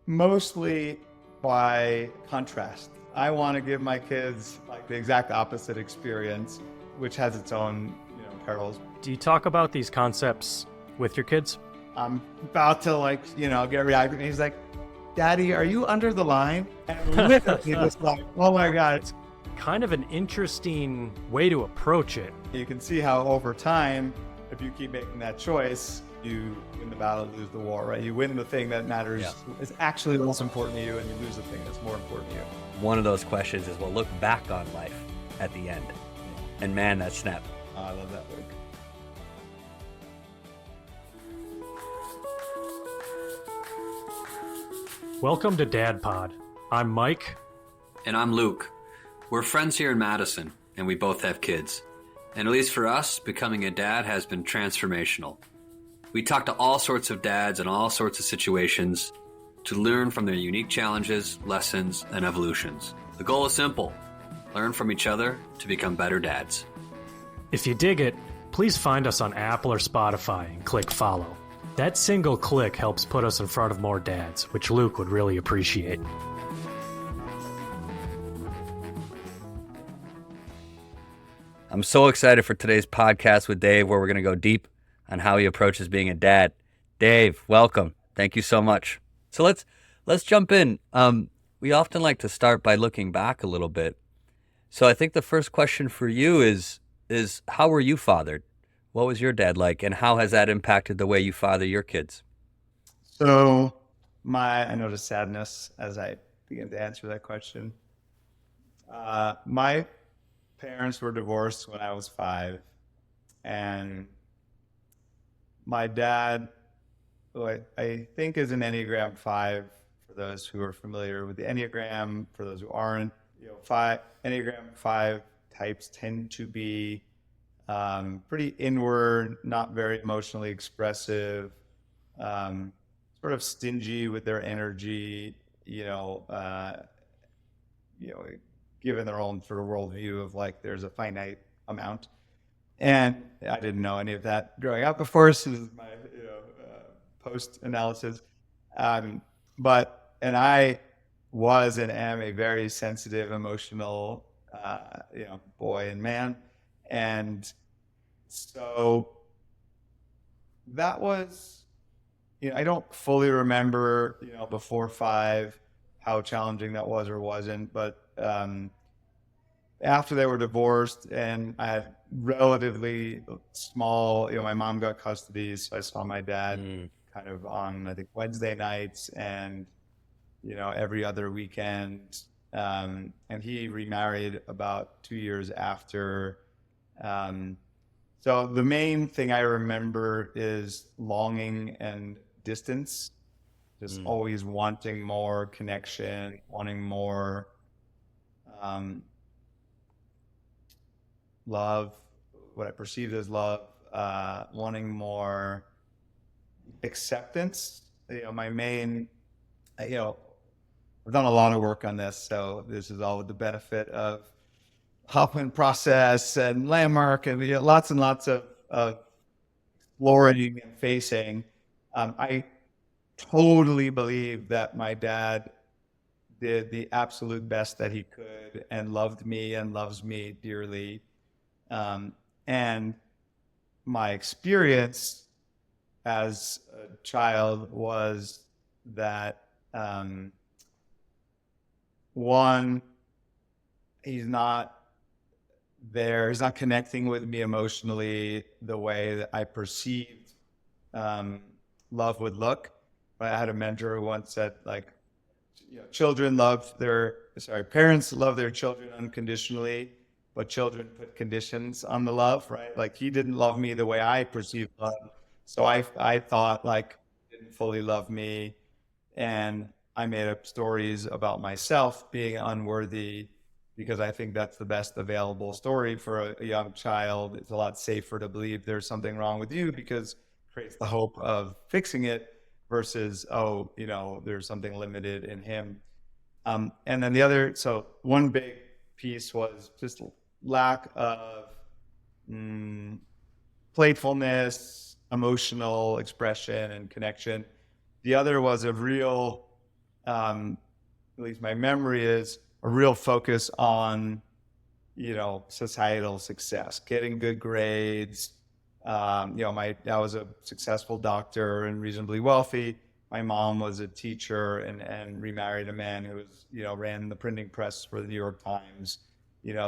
Mostly by contrast. I want to give my kids like the exact opposite experience, which has its own, perils. Do you talk about these concepts with your kids? I'm about to get reacted. And he's like, "Daddy, are you under the line?" And literally just like, oh my God. It's kind of an interesting way to approach it. You can see how over time, if you keep making that choice, you win the battle, lose the war, right? You win the thing that matters, is actually the most important to you, and you lose the thing that's more important to you. One of those questions is, well, look back on life at the end. And man, that snap. Oh, I love that word. Welcome to Dad Pod. I'm Mike. And I'm Luke. We're friends here in Madison, and we both have kids. And at least for us, becoming a dad has been transformational. We talk to all sorts of dads in all sorts of situations to learn from their unique challenges, lessons, and evolutions. The goal is simple: learn from each other to become better dads. If you dig it, please find us on Apple or Spotify and click follow. That single click helps put us in front of more dads, which Luke would really appreciate. I'm so excited for today's podcast with Dave, where we're going to go deep on how he approaches being a dad. Dave, welcome. Thank you so much. So let's jump in. We often like to start by looking back a little bit. So I think the first question for you is how were you fathered? What was your dad like, and how has that impacted the way you father your kids? So I noticed sadness as I begin to answer that question. My parents were divorced when I was 5, and my dad, who I think is an Enneagram 5, for those who are familiar with the Enneagram. For those who aren't, Enneagram 5 types tend to be pretty inward, not very emotionally expressive, sort of stingy with their energy, given their own sort of worldview of like there's a finite amount. And I didn't know any of that growing up, of course. This is my post analysis. And I was and am a very sensitive, emotional, boy and man. And so that was, I don't fully remember, before 5, how challenging that was or wasn't. But after they were divorced and I had relatively small, my mom got custody. So I saw my dad kind of on, I think, Wednesday nights and, every other weekend. And he remarried about 2 years after. So the main thing I remember is longing and distance, just always wanting more connection, wanting more love, what I perceived as love, wanting more acceptance. I've done a lot of work on this, so this is all with the benefit of Hoffman process and landmark and lots and lots of exploring and facing. I totally believe that my dad did the absolute best that he could and loved me and loves me dearly. And my experience as a child was that one, he's not there. He's not connecting with me emotionally the way that I perceived love would look. I had a mentor who once said, parents love their children unconditionally, but children put conditions on the love, right? Like he didn't love me the way I perceived love. So I thought he didn't fully love me. And I made up stories about myself being unworthy, because I think that's the best available story for a young child. It's a lot safer to believe there's something wrong with you because it creates the hope of fixing it versus, there's something limited in him. And then one big piece was just lack of playfulness, emotional expression, and connection. The other was a real at least my memory is a real focus on, societal success, getting good grades. My dad was a successful doctor and reasonably wealthy. My mom was a teacher and remarried a man who was, ran the printing press for the New York Times.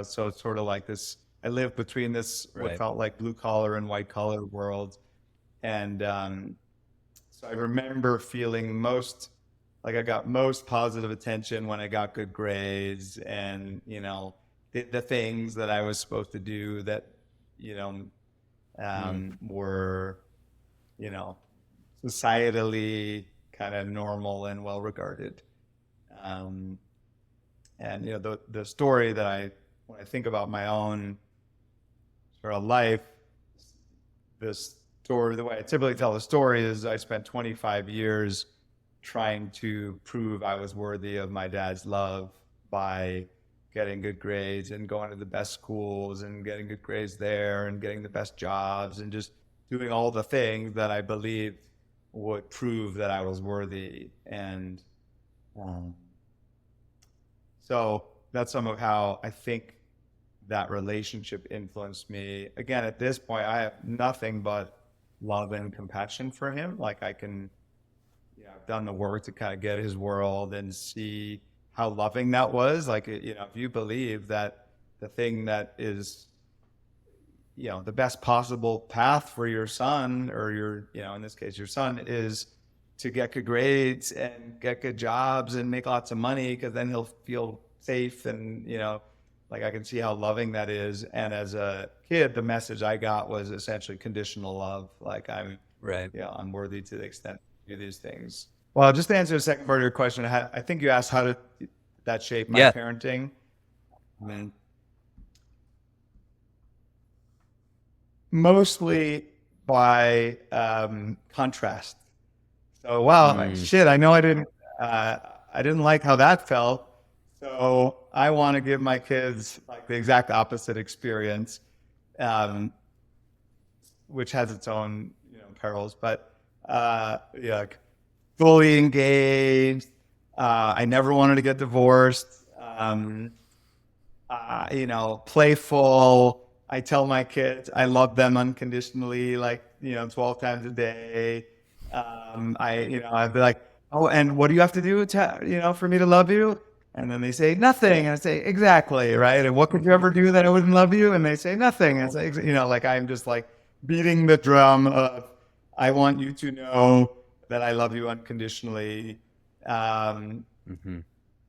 So it's sort of like this. I lived between this what Right. felt like blue collar and white collar world, and so I remember feeling most like I got most positive attention when I got good grades, and the things that I was supposed to do that you know were you know societally kind of normal and well regarded. Um, and the story that when I think about my own sort of life, this story, the way I typically tell the story is I spent 25 years trying to prove I was worthy of my dad's love by getting good grades and going to the best schools and getting good grades there and getting the best jobs and just doing all the things that I believed would prove that I was worthy. And so that's some of how I think that relationship influenced me. Again, at this point, I have nothing but love and compassion for him. Like I've done the work to kind of get his world and see how loving that was. Like, if you believe that the thing that is, the best possible path for your son or in this case, your son is to get good grades and get good jobs and make lots of money because then he'll feel safe and, like I can see how loving that is. And as a kid, the message I got was essentially conditional love. Like I'm worthy to the extent I do these things. Well, just to answer the second part of your question, I think you asked how did that shape my parenting. I mean, mostly by contrast. So, wow, shit! I know I didn't like how that felt. So I want to give my kids like the exact opposite experience, which has its own perils. But like fully engaged. I never wanted to get divorced. Playful. I tell my kids I love them unconditionally, like 12 times a day. I'd be like, oh, and what do you have to do for me to love you? And then they say nothing, and I say exactly, right? And what could you ever do that I wouldn't love you? And they say nothing, and I say, like I'm just like beating the drum of I want you to know that I love you unconditionally. It's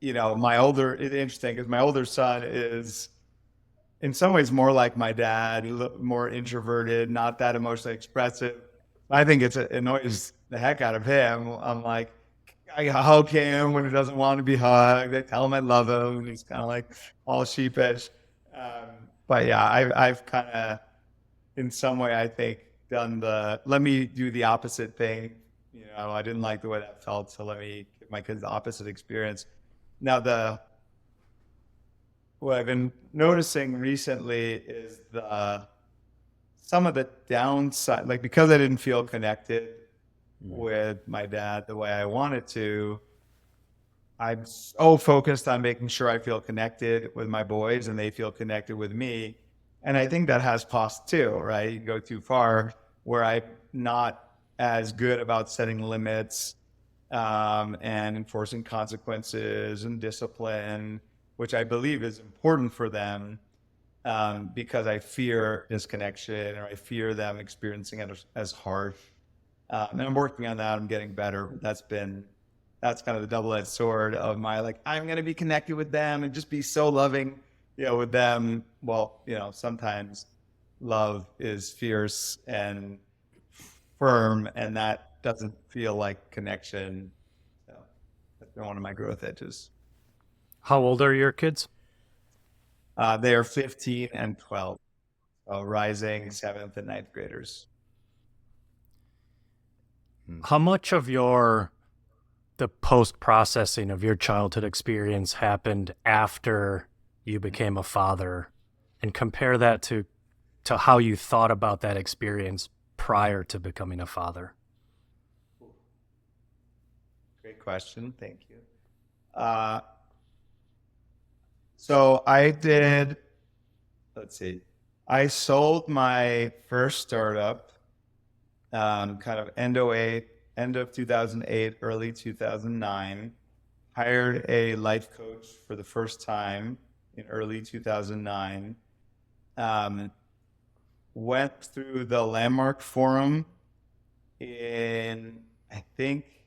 interesting because my older son is in some ways more like my dad, more introverted, not that emotionally expressive. I think it annoys the heck out of him. I'm like, I hug him when he doesn't want to be hugged. I tell him I love him, and he's kind of like all sheepish. But yeah, I've kind of, in some way, I think done let me do the opposite thing. I didn't like the way that felt, so let me give my kids the opposite experience. Now, what I've been noticing recently is some of the downside, like because I didn't feel connected with my dad the way I wanted to, I'm so focused on making sure I feel connected with my boys and they feel connected with me. And I think that has cost too, right? You go too far where I'm not as good about setting limits and enforcing consequences and discipline, which I believe is important for them because I fear disconnection or I fear them experiencing it as harsh. And I'm working on that. I'm getting better. That's kind of the double-edged sword of my, like, I'm going to be connected with them and just be so loving, with them. Well, sometimes love is fierce and firm, and that doesn't feel like connection. So that's been one of my growth edges. How old are your kids? They are 15 and 12, so rising 7th and 9th graders. How much of the post-processing of your childhood experience happened after you became a father, and compare that to how you thought about that experience prior to becoming a father? Great question. Thank you. Uh, so I did, let's see, I sold my first startup kind of end of 2008, early 2009. Hired a life coach for the first time in early 2009. Um, Went through the Landmark Forum in, I think,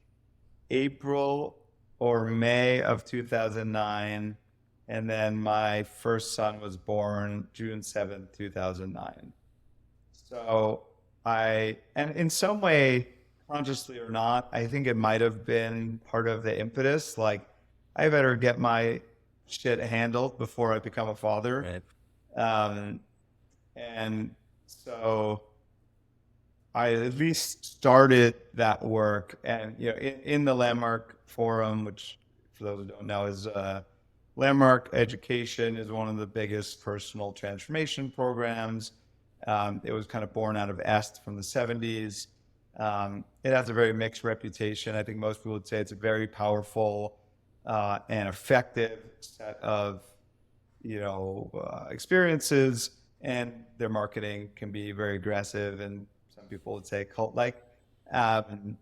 April or May of 2009. And then my first son was born June 7th, 2009. So and in some way, consciously or not, I think it might have been part of the impetus. Like, I better get my shit handled before I become a father. Right. And so I at least started that work. And, in the Landmark Forum, which for those who don't know is Landmark Education is one of the biggest personal transformation programs. It was kind of born out of EST from the 70s. It has a very mixed reputation. I think most people would say it's a very powerful and effective set of, experiences, and their marketing can be very aggressive and some people would say cult-like. And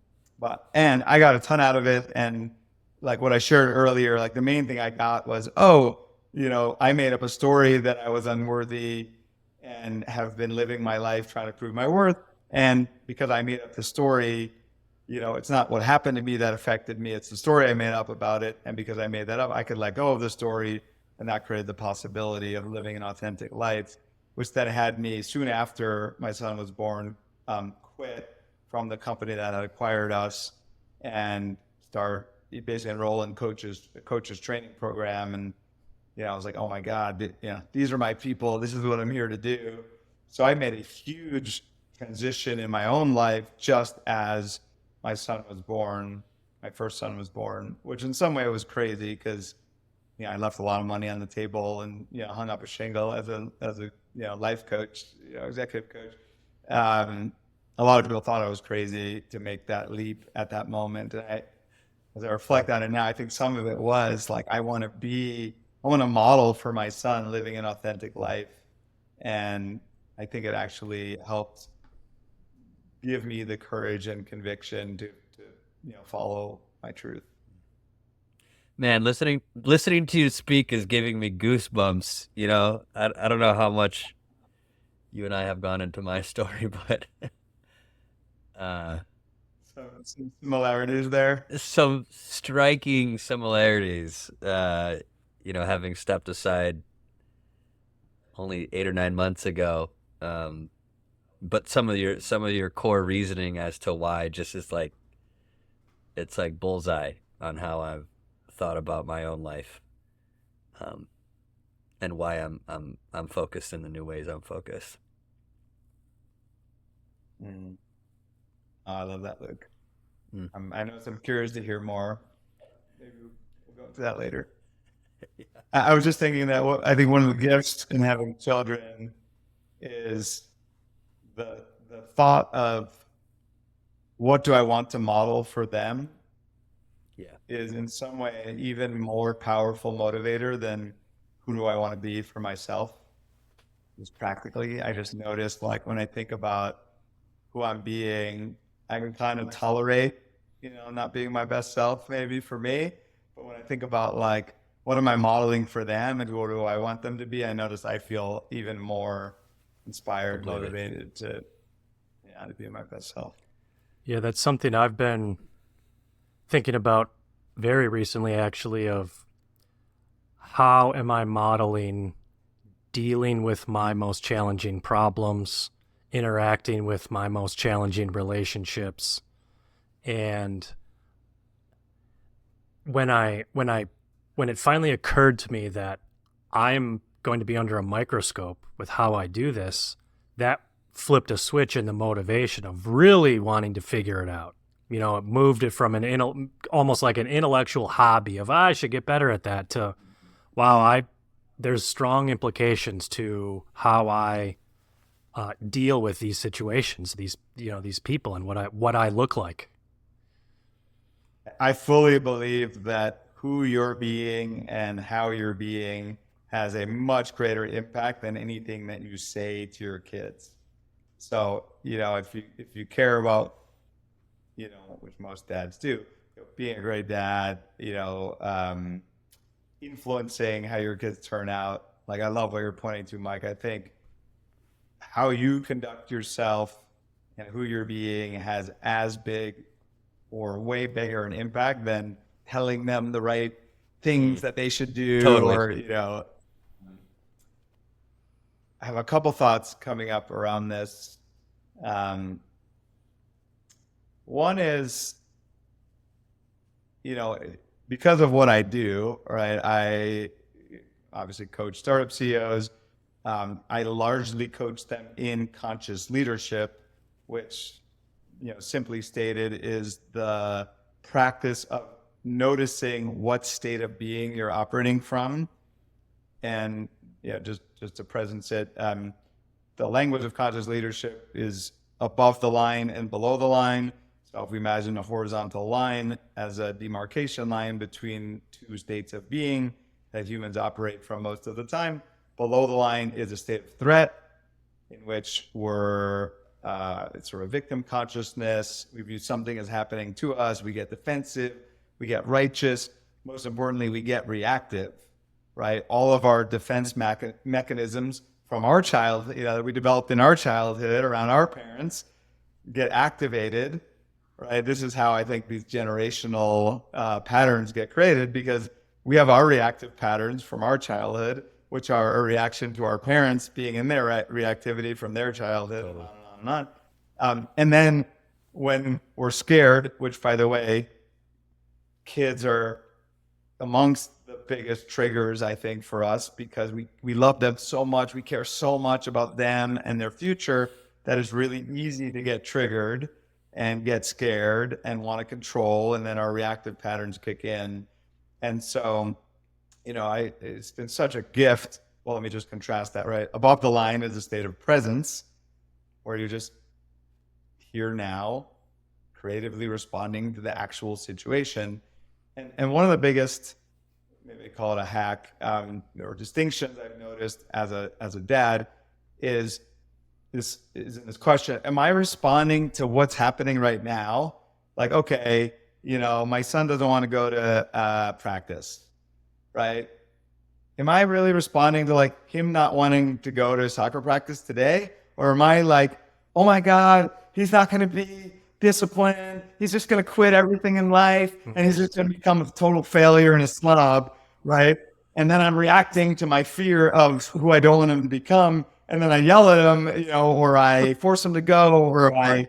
I got a ton out of it. And like what I shared earlier, like the main thing I got was, I made up a story that I was unworthy and have been living my life trying to prove my worth. And because I made up the story, it's not what happened to me that affected me. It's the story I made up about it. And because I made that up, I could let go of the story, and that created the possibility of living an authentic life, which then had me soon after my son was born, quit from the company that had acquired us and basically enroll in a coach's training program. And I was like, oh my God, these are my people. This is what I'm here to do. So I made a huge transition in my own life just as my son was born, my first son was born, which in some way was crazy because, I left a lot of money on the table and, hung up a shingle as a life coach, executive coach. A lot of people thought I was crazy to make that leap at that moment. And as I reflect on it now, I think some of it was like, I want to model for my son living an authentic life. And I think it actually helped give me the courage and conviction to follow my truth. Man, listening to you speak is giving me goosebumps. I don't know how much you and I have gone into my story, but so some similarities there. Some striking similarities. Having stepped aside only 8 or 9 months ago, but some of your core reasoning as to why just is like, it's like bullseye on how I've thought about my own life, and why I'm focused in the new ways I'm focused. Oh, I love that, Luke. I know I'm curious to hear more. Maybe we'll go into that later. Yeah. I was just thinking that I think one of the gifts in having children is the thought of what do I want to model for them. Yeah, is in some way an even more powerful motivator than who do I want to be for myself. Just practically, I just noticed, like, when I think about who I'm being, I can kind of tolerate, not being my best self maybe for me. But when I think about like, what am I modeling for them and what do I want them to be, I notice I feel even more inspired, motivated to be my best self. Yeah, that's something I've been thinking about very recently, actually, of how am I modeling dealing with my most challenging problems, interacting with my most challenging relationships. And when it finally occurred to me that I'm going to be under a microscope with how I do this, that flipped a switch in the motivation of really wanting to figure it out. It moved it from almost like an intellectual hobby of I should get better at that to, wow, there's strong implications to how I deal with these situations, these people, and what I look like. I fully believe that who you're being and how you're being has a much greater impact than anything that you say to your kids. So, if you care about, which most dads do, being a great dad, influencing how your kids turn out. Like, I love what you're pointing to, Mike. I think how you conduct yourself and who you're being has as big or way bigger an impact than telling them the right things that they should do. Totally. Or, I have a couple thoughts coming up around this. One is, because of what I do, right? I obviously coach startup CEOs. I largely coach them in conscious leadership, which, simply stated, is the practice of noticing what state of being you're operating from. And just to presence it, the language of conscious leadership is above the line and below the line. So if we imagine a horizontal line as a demarcation line between two states of being that humans operate from most of the time, below the line is a state of threat in which we're it's sort of victim consciousness. We view something as happening to us. We get defensive. We get righteous. Most importantly, we get reactive, right? All of our defense mechanisms from our childhood, that we developed in our childhood around our parents, get activated, right? This is how I think these generational patterns get created, because we have our reactive patterns from our childhood, which are a reaction to our parents being in their reactivity from their childhood, totally. On and on. And then when we're scared, which, by the way, kids are amongst the biggest triggers, I think, for us, because we love them so much, we care so much about them and their future, that it's really easy to get triggered and get scared and want to control, and then our reactive patterns kick in. And so, it's been such a gift. Well, let me just contrast that, right? Above the line is a state of presence, where you're just here now, creatively responding to the actual situation. And one of the biggest, maybe call it a hack, or distinctions I've noticed as a dad is in this question: am I responding to what's happening right now? Like, okay, my son doesn't want to go to practice, right? Am I really responding to like him not wanting to go to soccer practice today? Or am I like, oh my God, he's not going to be disciplined. He's just going to quit everything in life, and he's just going to become a total failure and a slob, right? And then I'm reacting to my fear of who I don't want him to become. And then I yell at him, or I force him to go, or I,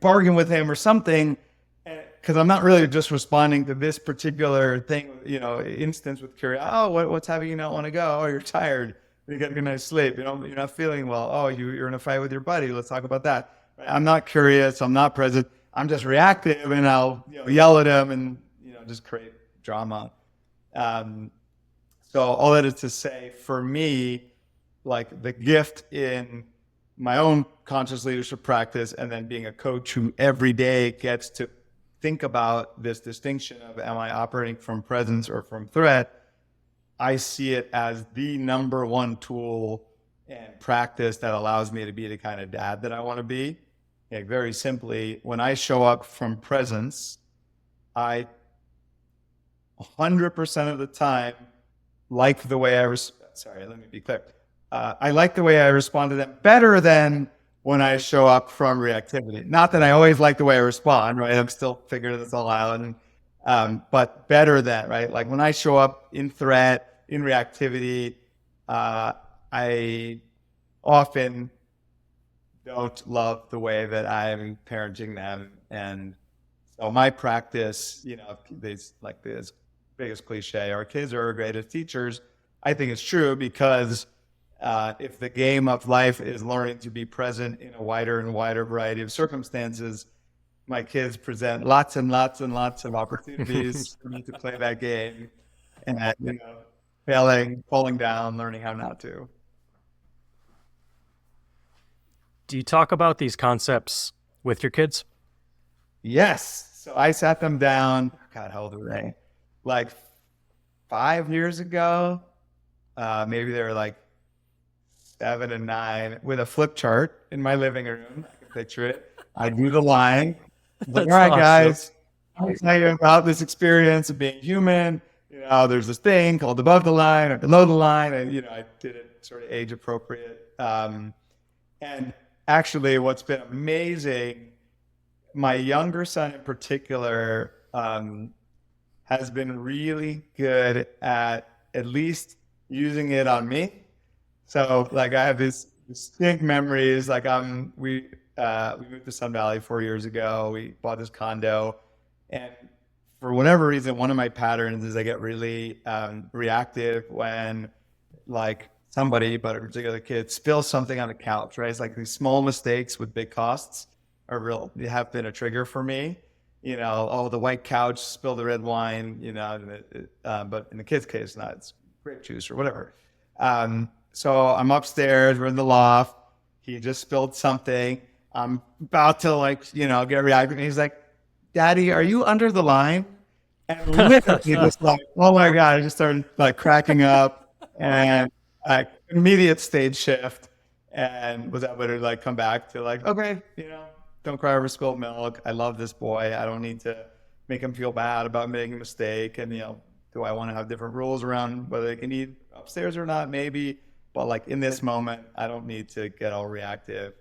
bargain with him or something. Because I'm not really just responding to this particular thing, instance with curiosity. Oh, what's having you not want to go? Oh, you're tired. You got a good night's sleep. You're not feeling well. Oh, you're in a fight with your buddy. Let's talk about that. I'm not curious. I'm not present. I'm just reactive, and I'll yell at him and just create drama. So all that is to say, for me, like the gift in my own conscious leadership practice, and then being a coach who every day gets to think about this distinction of, am I operating from presence or from threat? I see it as the number one tool and practice that allows me to be the kind of dad that I want to be. Like, very simply, when I show up from presence, I 100% of the time like the way let me be clear. I like the way I respond to them better than when I show up from reactivity. Not that I always like the way I respond, right? I'm still figuring this all out, but better than, right? Like when I show up in threat, in reactivity, I often don't love the way that I'm parenting them. And so my practice, this biggest cliche, our kids are our greatest teachers. I think it's true, because if the game of life is learning to be present in a wider and wider variety of circumstances, my kids present lots and lots and lots of opportunities for me to play that game, and failing, falling down, learning how not to. Do you talk about these concepts with your kids? Yes. So I sat them down. God, how old were they? like 5 years ago. Maybe they were like 7 and 9 with a flip chart in my living room. I can picture it. I do the line. I was like, That's all right, awesome. guys, I'll tell you about this experience of being human. There's this thing called above the line or below the line. And, I did it sort of age appropriate. And actually, what's been amazing, my younger son in particular has been really good at least using it on me. So like I have these distinct memories. Like we moved to Sun Valley 4 years ago. We bought this condo, and for whatever reason, one of my patterns is I get really reactive when like somebody, but a particular kid, spills something on the couch. Right? It's like these small mistakes with big costs they have been a trigger for me. The white couch spilled the red wine. But in the kid's case, not. It's grape juice or whatever. So I'm upstairs, we're in the loft. He just spilled something. I'm about to get reactive. And he's like, Daddy, are you under the line? And literally just like, oh my God, I just started like cracking up and like immediate stage shift, and was able to like come back to like, okay, don't cry over spilled milk. I love this boy. I don't need to make him feel bad about making a mistake. And, do I want to have different rules around whether they can eat upstairs or not? Maybe. But like in this moment, I don't need to get all reactive.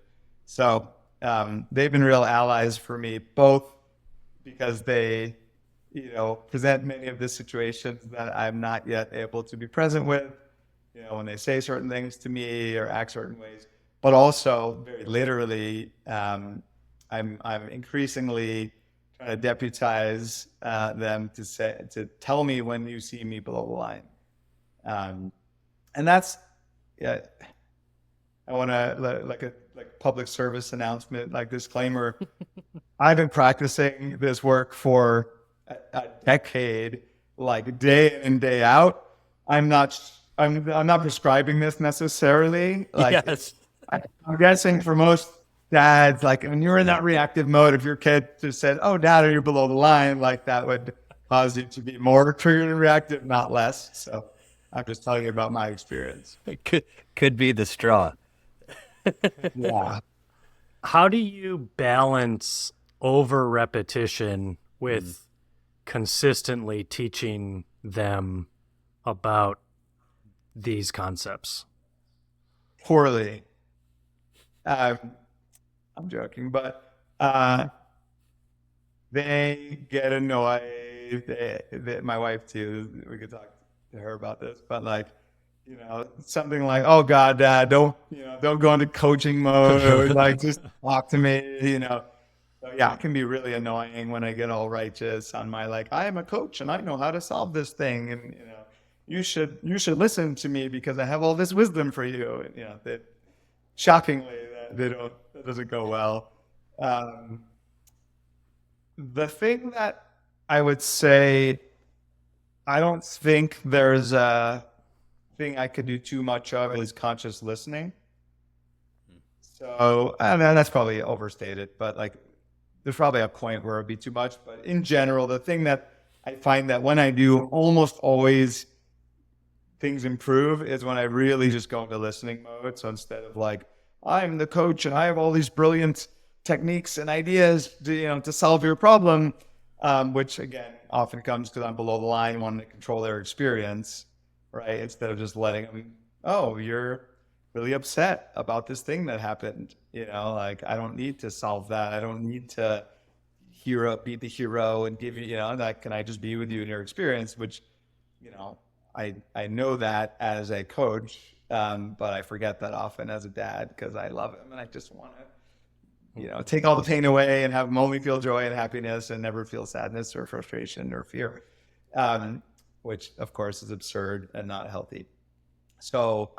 So they've been real allies for me, both because they, present many of the situations that I'm not yet able to be present with, when they say certain things to me or act certain ways, but also very literally, I'm increasingly trying to deputize them to tell me when you see me below the line. And that's, I want to like public service announcement, like disclaimer. I've been practicing this work for a decade, like day in and day out. I'm not prescribing this necessarily. Like, Yes. I'm guessing for most dads, like when you're in that reactive mode, if your kid just said, "Oh, Dad, are you below the line?" like that would cause you to be more triggered and reactive, not less. So I'm just telling you about my experience. It could be the straw. Yeah. How do you balance over repetition with consistently teaching them about these concepts? Poorly. I'm joking, but they get annoyed. My wife too. We could talk to her about this, but like, something like, "Oh God, Dad, don't go into coaching mode, or like just talk to me." So yeah, it can be really annoying when I get all righteous on my like, I am a coach and I know how to solve this thing, and you should listen to me because I have all this wisdom for you. And, that shockingly that doesn't go well. The thing that I would say, I don't think there's a thing I could do too much of is conscious listening. So I mean, that's probably overstated, but like there's probably a point where it'd be too much. But in general, the thing that I find that when I do, almost always things improve is when I really just go into listening mode. So instead of like, I'm the coach and I have all these brilliant techniques and ideas to solve your problem, which again often comes because I'm below the line, wanting to control their experience, right? Instead of just letting them, oh, you're really upset about this thing that happened. Like I don't need to solve that. I don't need to be the hero and give you, that can I just be with you in your experience, which, I know that as a coach, but I forget that often as a dad because I love him and I just want to, take all the pain away and have him only feel joy and happiness and never feel sadness or frustration or fear, which of course is absurd and not healthy. So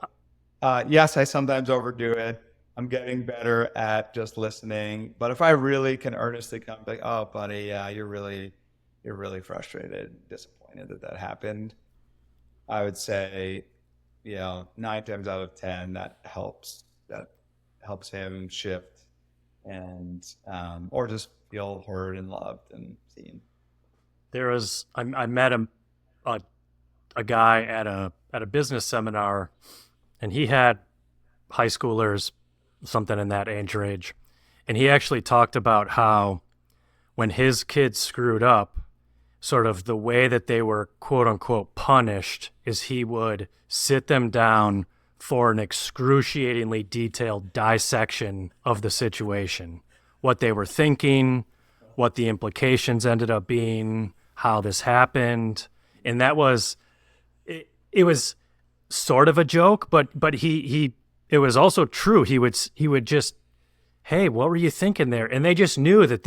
yes, I sometimes overdo it. I'm getting better at just listening, but if I really can earnestly come like, oh buddy, yeah, you're really frustrated, disappointed that happened, I would say, 9 times out of 10, that helps him shift and, or just feel heard and loved and seen. I met a guy at a business seminar, and he had high schoolers, something in that age range, and he actually talked about how when his kids screwed up, sort of the way that they were quote unquote punished is he would sit them down for an excruciatingly detailed dissection of the situation, what they were thinking, what the implications ended up being, how this happened. And that was, it was sort of a joke, but he it was also true. He would just, hey, what were you thinking there? And they just knew that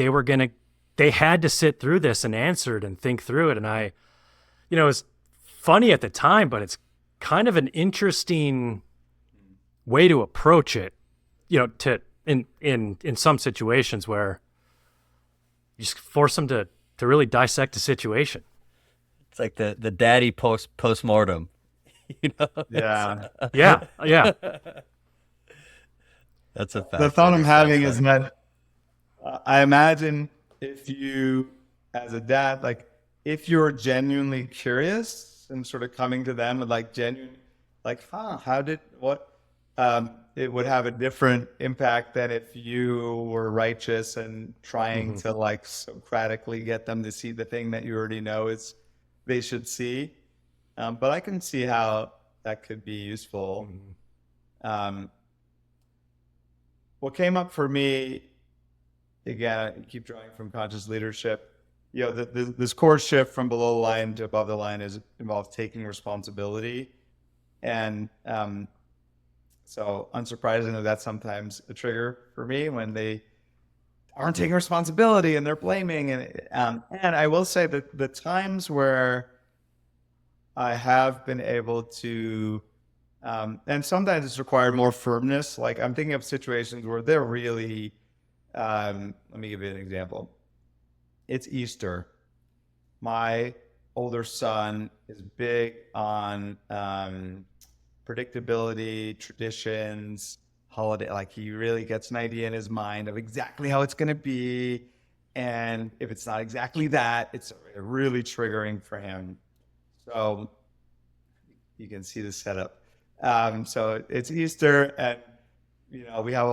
they had to sit through this and answer it and think through it. And it was funny at the time, but it's kind of an interesting way to approach it, in some situations where you just force them to really dissect a situation. It's like the daddy post-mortem. Yeah. Yeah. That's a fact. The thought I'm having is that I imagine if you, as a dad, like if you're genuinely curious and sort of coming to them with like genuine, like, it would have a different impact than if you were righteous and trying to like Socratically get them to see the thing that you already know is they should see. But I can see how that could be useful. What came up for me, again, I keep drawing from conscious leadership, this core shift from below the line to above the line involves taking responsibility. And so unsurprisingly, that's sometimes a trigger for me when they aren't taking responsibility and they're blaming. And I will say that the times where I have been able to, and sometimes it's required more firmness. Like I'm thinking of situations where they're really, let me give you an example. It's Easter. My older son is big on predictability, traditions, holiday. Like he really gets an idea in his mind of exactly how it's going to be. And if it's not exactly that, it's really triggering for him. So you can see the setup. So it's Easter, and we have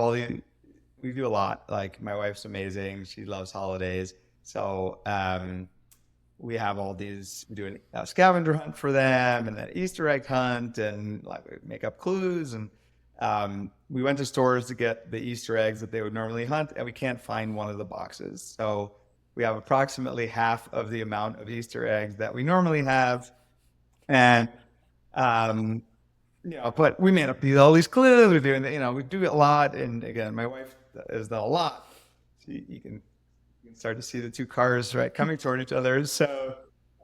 we do a lot. Like my wife's amazing; she loves holidays. So we have all these. We do a scavenger hunt for them, and an Easter egg hunt, and like we make up clues. And we went to stores to get the Easter eggs that they would normally hunt, and we can't find one of the boxes. So we have approximately half of the amount of Easter eggs that we normally have, and but we made up all these clues. We're doing, we do a lot. And again, my wife has done a lot. So you can start to see the two cars, right, coming toward each other. So,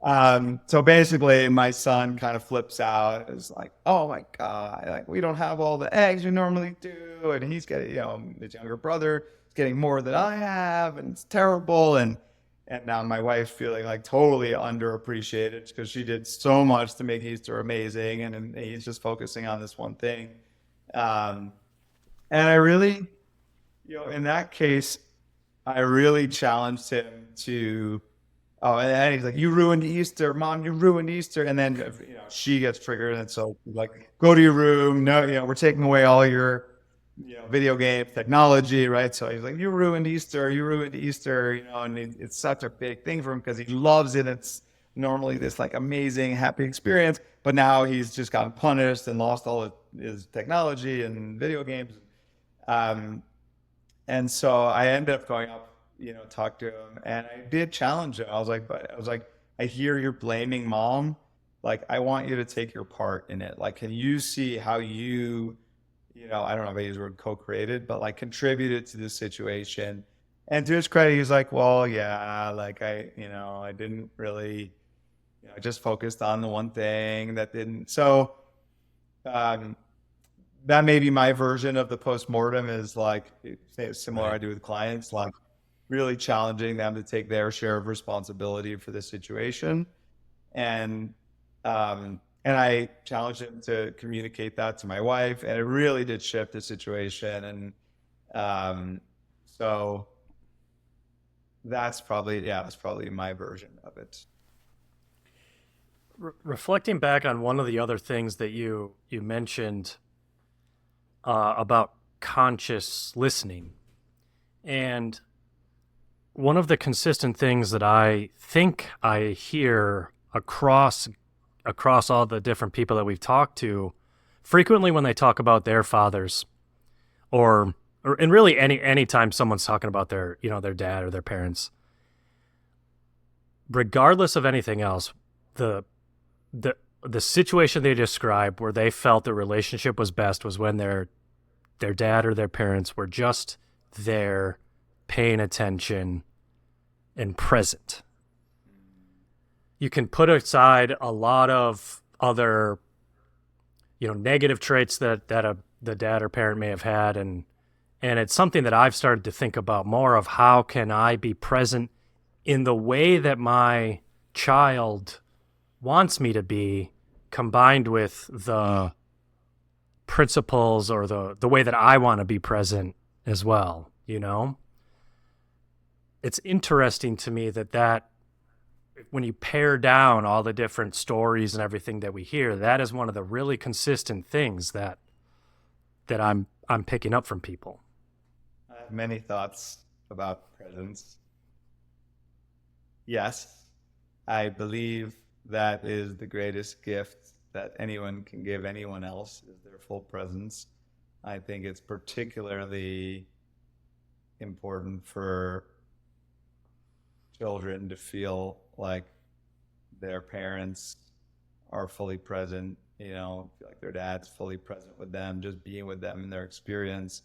so basically my son kind of flips out. It's like, oh my God, like we don't have all the eggs we normally do. And he's getting, his younger brother is getting more than I have. And it's terrible. And now my wife's feeling like totally underappreciated because she did so much to make Easter amazing, and he's just focusing on this one thing. And I really, in that case, I really challenged him to, and he's like, you ruined Easter, Mom, you ruined Easter. And then, she gets triggered. And so like, go to your room. No, we're taking away all your, video game technology, right? So he's like, you ruined Easter, and it's such a big thing for him because he loves it. It's normally this like amazing, happy experience, but now he's just gotten punished and lost all of his technology and video games. And so I ended up going up, talk to him, and I did challenge him. I was like, I hear you're blaming Mom. Like, I want you to take your part in it. Like, can you see how you, I don't know if I use the word co-created, but like contributed to this situation? And to his credit, he's like, well, yeah, like I didn't really, I just focused on the one thing that didn't. So that may be my version of the postmortem, is like, similar I do with clients, like really challenging them to take their share of responsibility for the situation. And I challenged him to communicate that to my wife, and it really did shift the situation. And so that's probably my version of it. Reflecting back on one of the other things that you mentioned about conscious listening, and one of the consistent things that I think I hear across all the different people that we've talked to, frequently when they talk about their fathers, or and really any time someone's talking about their their dad or their parents, regardless of anything else, the situation they described where they felt the relationship was best was when their dad or their parents were just there, paying attention and present. You can put aside a lot of other negative traits that the dad or parent may have had, and it's something that I've started to think about more of. How can I be present in the way that my child wants me to be, combined with the principles or the way that I want to be present as well, It's interesting to me that when you pare down all the different stories and everything that we hear, that is one of the really consistent things that I'm picking up from people. I have many thoughts about presence. Yes, I believe that is the greatest gift that anyone can give anyone else, is their full presence. I think it's particularly important for children to feel like their parents are fully present, feel like their dad's fully present with them, just being with them in their experience.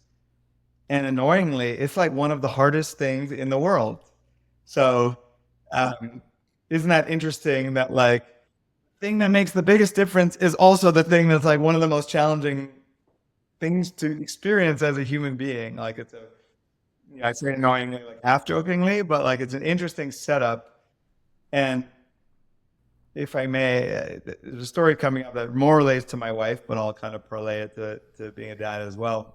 And annoyingly, it's like one of the hardest things in the world. So isn't that interesting that like the thing that makes the biggest difference is also the thing that's like one of the most challenging things to experience as a human being? Like it's I say annoyingly, like half jokingly, but like it's an interesting setup. And if I may, there's a story coming up that more relates to my wife, but I'll kind of parlay it to being a dad as well.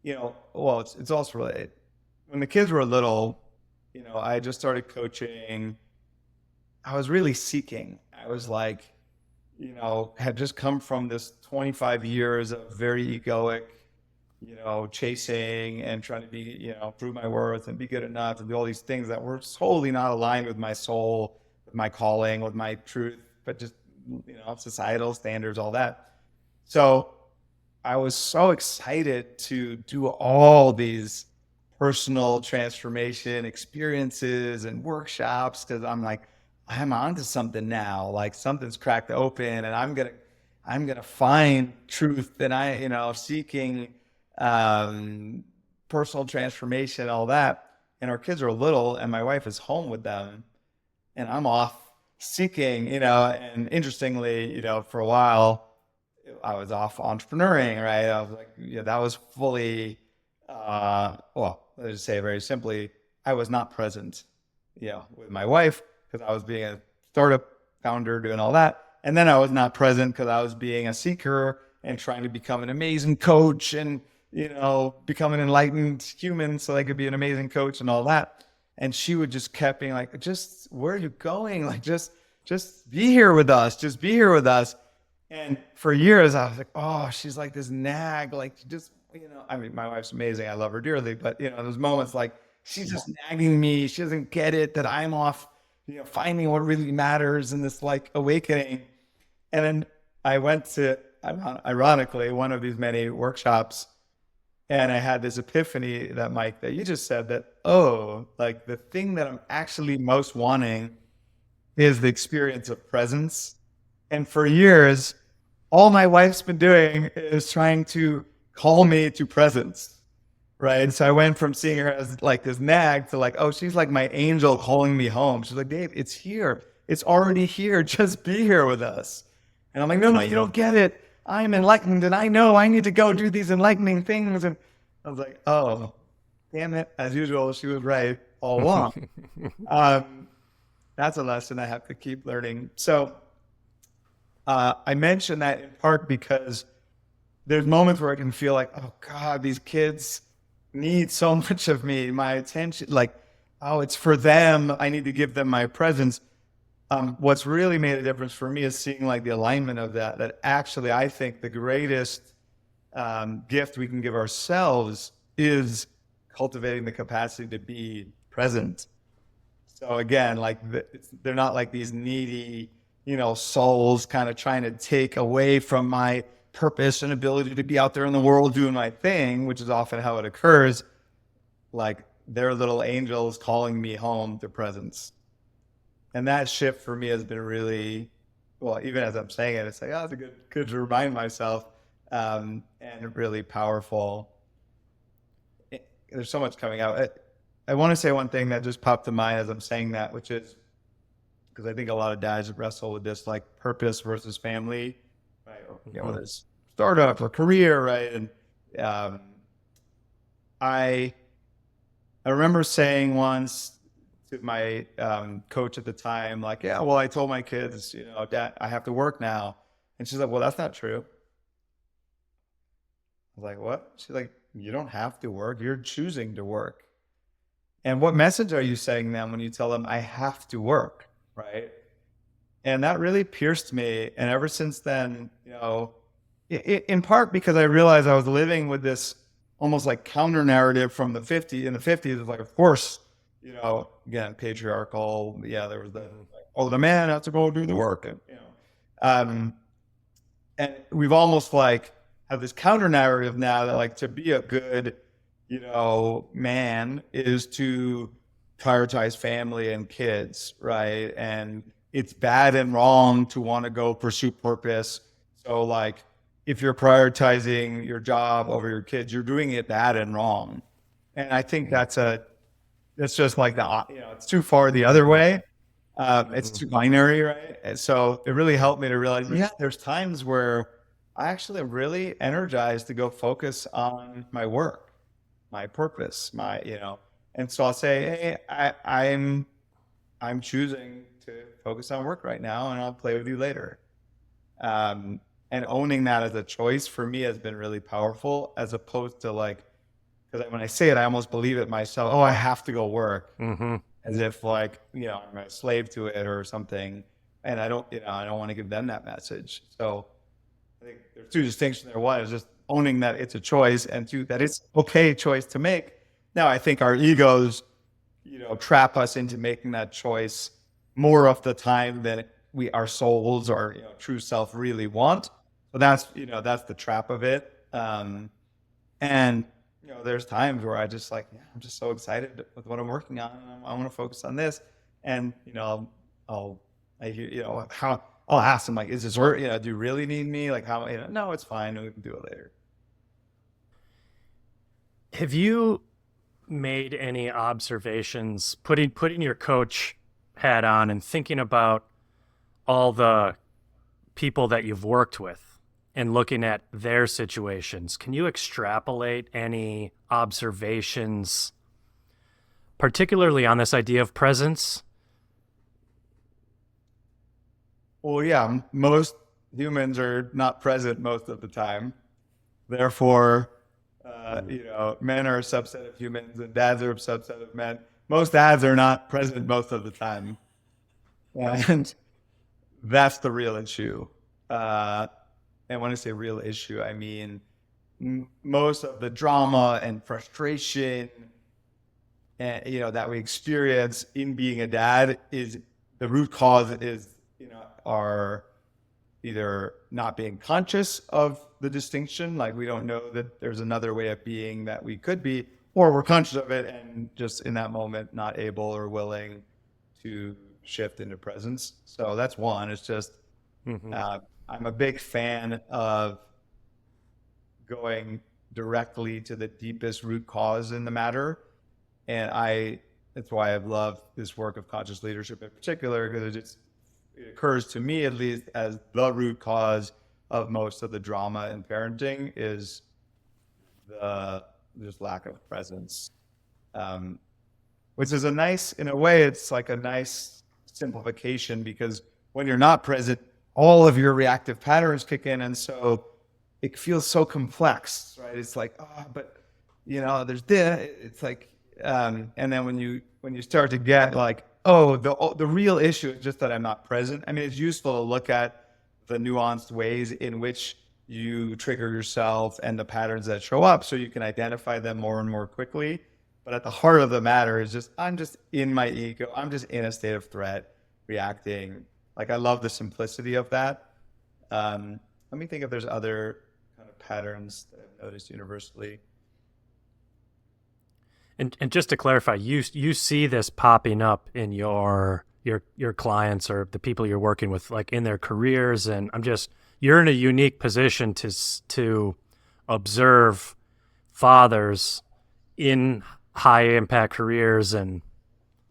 Well, it's also related. When the kids were little, I just started coaching. I was really seeking. I was like, had just come from this 25 years of very egoic, chasing and trying to be, prove my worth and be good enough and do all these things that were totally not aligned with my soul, with my calling, with my truth, but just, societal standards, all that. So I was so excited to do all these personal transformation experiences and workshops, because I'm like, I'm onto something now. Like something's cracked open, and I'm gonna find truth. And seeking personal transformation, all that. And our kids are little, and my wife is home with them, and I'm off seeking. And interestingly, for a while, I was off entrepreneuring. Right? I was like, that was fully. Well, let's just say very simply, I was not present, with my wife, because I was being a startup founder doing all that. And then I was not present because I was being a seeker and trying to become an amazing coach and, become an enlightened human so I could be an amazing coach and all that. And she would just kept being like, just, where are you going? Like, just be here with us. Just be here with us. And for years I was like, oh, she's like this nag, like just, I mean, my wife's amazing. I love her dearly, but those moments like she's just nagging me. She doesn't get it that I'm off, finding what really matters in this like awakening. And then I went to, ironically, one of these many workshops, and I had this epiphany that, Mike, that you just said that, like the thing that I'm actually most wanting is the experience of presence. And for years, all my wife's been doing is trying to call me to presence, right? So I went from seeing her as like this nag to like, she's like my angel calling me home. She's like, Dave, it's here. It's already here. Just be here with us. And I'm like, no, you don't get it. I'm enlightened, and I know I need to go do these enlightening things. And I was like, oh, damn it. As usual, she was right all along. That's a lesson I have to keep learning. So I mention that in part because there's moments where I can feel like, oh God, these kids need so much of me, my attention, like, it's for them. I need to give them my presence. What's really made a difference for me is seeing like the alignment of that actually I think the greatest gift we can give ourselves is cultivating the capacity to be present. So again, like they're not like these needy, souls kind of trying to take away from my purpose and ability to be out there in the world doing my thing, which is often how it occurs. Like they're little angels calling me home to presence. And that shift for me has been really, well, even as I'm saying it, it's like, oh, it's good to remind myself, and really powerful. There's so much coming out. I want to say one thing that just popped to mind as I'm saying that, which is, because I think a lot of dads wrestle with this, like purpose versus family, right? Or, whether it's startup or career, right? And I remember saying once to my coach at the time, like, yeah, well, I told my kids, Dad, I have to work now. And she's like, well, that's not true. I was like, what? She's like, you don't have to work. You're choosing to work. And what message are you saying them when you tell them I have to work, right? And that really pierced me. And ever since then, in part because I realized I was living with this almost like counter narrative from the 50s. In the 50s, it's like, of course, again, patriarchal. Yeah, there was the man has to go do the work. And, and we've almost like have this counter narrative now that like to be a good, man is to prioritize family and kids, right? And it's bad and wrong to want to go pursue purpose. So like, if you're prioritizing your job over your kids, you're doing it bad and wrong. And I think that's just like it's too far the other way. It's too binary, right? And so it really helped me to realize, there's times where I actually am really energized to go focus on my work, my purpose, and so I'll say, hey, I'm choosing to focus on work right now, and I'll play with you later. And owning that as a choice for me has been really powerful, as opposed to like, because when I say it, I almost believe it myself. Oh, I have to go work, as if like I'm a slave to it or something. And I don't want to give them that message. So I think there's two distinctions there. One is just owning that it's a choice, and two, that it's okay choice to make. Now, I think our egos, trap us into making that choice more of the time than our souls or true self really want. So that's the trap of it. And there's times where I just like, I'm just so excited with what I'm working on. And I want to focus on this, and I'll ask them like, is this work? Do you really need me? Like, how? No, it's fine. We can do it later. Have you made any observations, putting your coach hat on and thinking about all the people that you've worked with and looking at their situations? Can you extrapolate any observations, particularly on this idea of presence? Well, yeah, most humans are not present most of the time. Therefore, men are a subset of humans and dads are a subset of men. Most dads are not present most of the time. And that's the real issue. And when I say real issue, I mean most of the drama and frustration that we experience in being a dad is the root cause is are either not being conscious of the distinction, like we don't know that there's another way of being that we could be, or we're conscious of it and just in that moment not able or willing to shift into presence. So that's one. It's just I'm a big fan of going directly to the deepest root cause in the matter, and that's why I've loved this work of conscious leadership in particular, because it occurs to me at least as the root cause of most of the drama in parenting is the just lack of presence, which is in a way it's like a nice simplification, because when you're not present, all of your reactive patterns kick in, and so it feels so complex, right? It's like, there's this. It's like, and then when you start to get like oh, the real issue is just that I'm not present. I mean, it's useful to look at the nuanced ways in which you trigger yourself and the patterns that show up so you can identify them more and more quickly. But at the heart of the matter is just, I'm just in my ego. I'm just in a state of threat reacting. Like, I love the simplicity of that. Let me think if there's other kind of patterns that I've noticed universally. And just to clarify, you see this popping up in your clients or the people you're working with, like in their careers, and you're in a unique position to observe fathers in high impact careers. And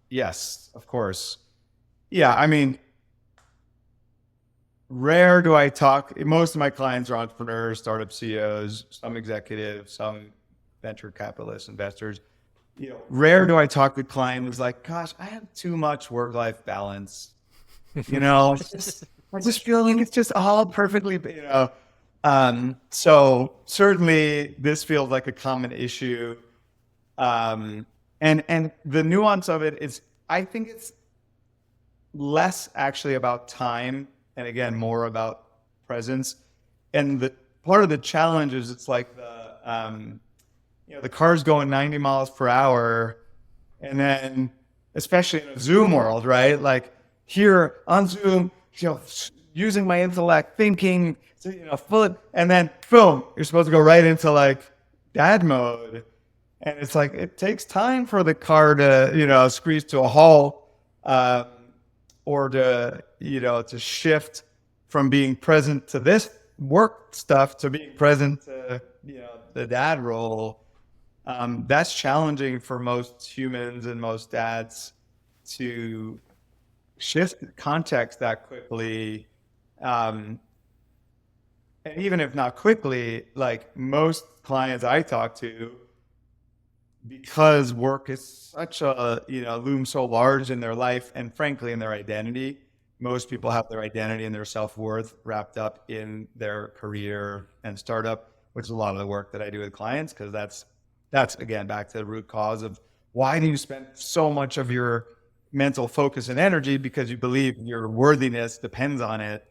yes, of course. Yeah, I mean, rare do I talk. Most of my clients are entrepreneurs, startup CEOs, some executives, some venture capitalists, investors. Rare do I talk with clients who's like, gosh, I have too much work-life balance. I just feel like it's just all perfectly, so certainly this feels like a common issue. And the nuance of it is, I think it's less actually about time and again, more about presence. And the part of the challenge is it's like the car's going 90 miles per hour, and then especially in a Zoom world, right? Like here on Zoom, using my intellect, thinking, and then boom, you're supposed to go right into like dad mode. And it's like, it takes time for the car to, squeeze to a halt, or to shift from being present to this work stuff to being present to, the dad role. That's challenging for most humans and most dads to shift context that quickly. And even if not quickly, like most clients I talk to, because work is such a, loom so large in their life and frankly in their identity, most people have their identity and their self-worth wrapped up in their career and startup, which is a lot of the work that I do with clients, because that's again, back to the root cause of why do you spend so much of your mental focus and energy, because you believe your worthiness depends on it.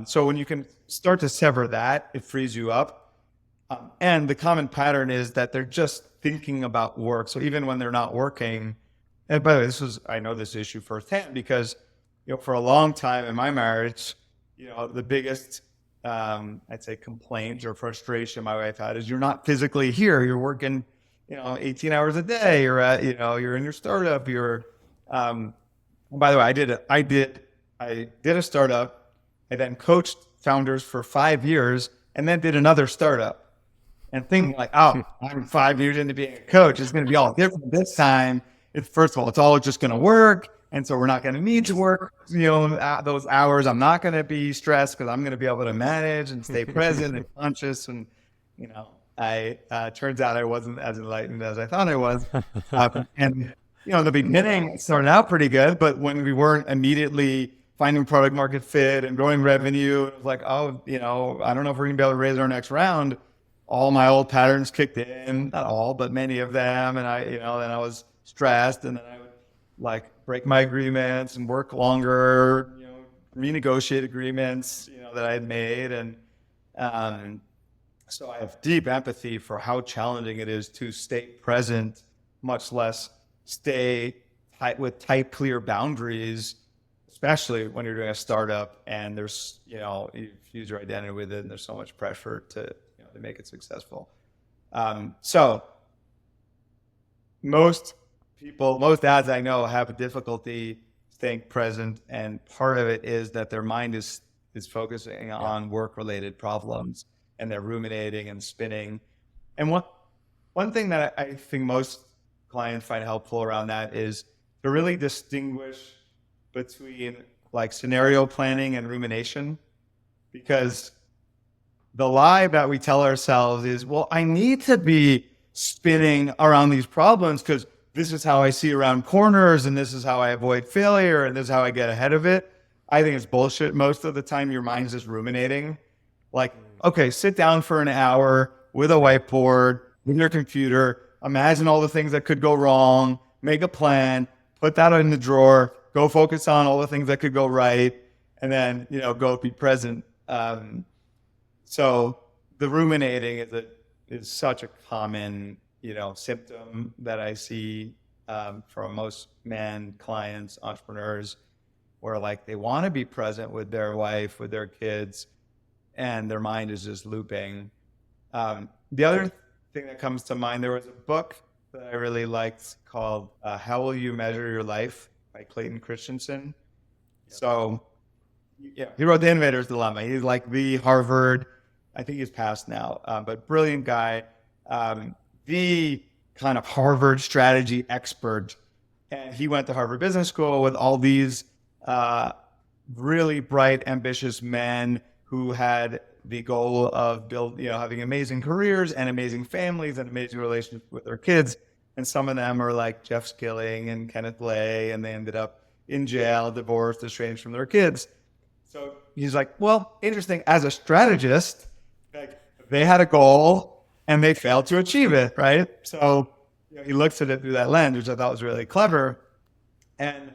So when you can start to sever that, it frees you up. And the common pattern is that they're just thinking about work. So even when they're not working, and by the way, I know this issue firsthand because, for a long time in my marriage, the biggest, I'd say complaint or frustration my wife had is you're not physically here. You're working, 18 hours a day. You're at, you're in your startup. By the way, I did a startup. I then coached founders for 5 years and then did another startup. And thinking like, oh, I'm 5 years into being a coach. It's going to be all different this time. First of all, it's all just going to work. And so we're not going to need to work, those hours. I'm not going to be stressed because I'm going to be able to manage and stay present and conscious. And, turns out I wasn't as enlightened as I thought I was. And, in the beginning, it started out pretty good. But when we weren't immediately finding product market fit and growing revenue, it was like, oh, I don't know if we're going to be able to raise our next round. All my old patterns kicked in, not all, but many of them. And then I was stressed, and then I would like break my agreements and work longer, renegotiate agreements, that I had made. And so I have deep empathy for how challenging it is to stay present, much less stay with tight, clear boundaries, especially when you're doing a startup and there's, you fuse your identity with it and there's so much pressure to make it successful. So most dads I know have a difficulty staying present, and part of it is that their mind is focusing on work-related problems, and they're ruminating and spinning. And one thing that I think most clients find helpful around that is to really distinguish between like scenario planning and rumination, because the lie that we tell ourselves is, well, I need to be spinning around these problems because this is how I see around corners and this is how I avoid failure and this is how I get ahead of it. I think it's bullshit. Most of the time your mind's just ruminating. Like, okay, sit down for an hour with a whiteboard, with your computer, imagine all the things that could go wrong, make a plan, put that in the drawer, go focus on all the things that could go right, and then, go be present. So the ruminating is such a common, symptom that I see from most men, clients, entrepreneurs, where like they want to be present with their wife, with their kids, and their mind is just looping. The other thing that comes to mind, there was a book that I really liked called How Will You Measure Your Life by Clayton Christensen. So yeah, he wrote The Innovator's Dilemma. He's like the Harvard, I think he's passed now, but brilliant guy, the kind of Harvard strategy expert. And he went to Harvard Business School with all these really bright, ambitious men who had the goal of having amazing careers and amazing families and amazing relationships with their kids. And some of them are like Jeff Skilling and Kenneth Lay, and they ended up in jail, divorced, estranged from their kids. So he's like, well, interesting. As a strategist, like, they had a goal and they failed to achieve it, right? So he looks at it through that lens, which I thought was really clever. And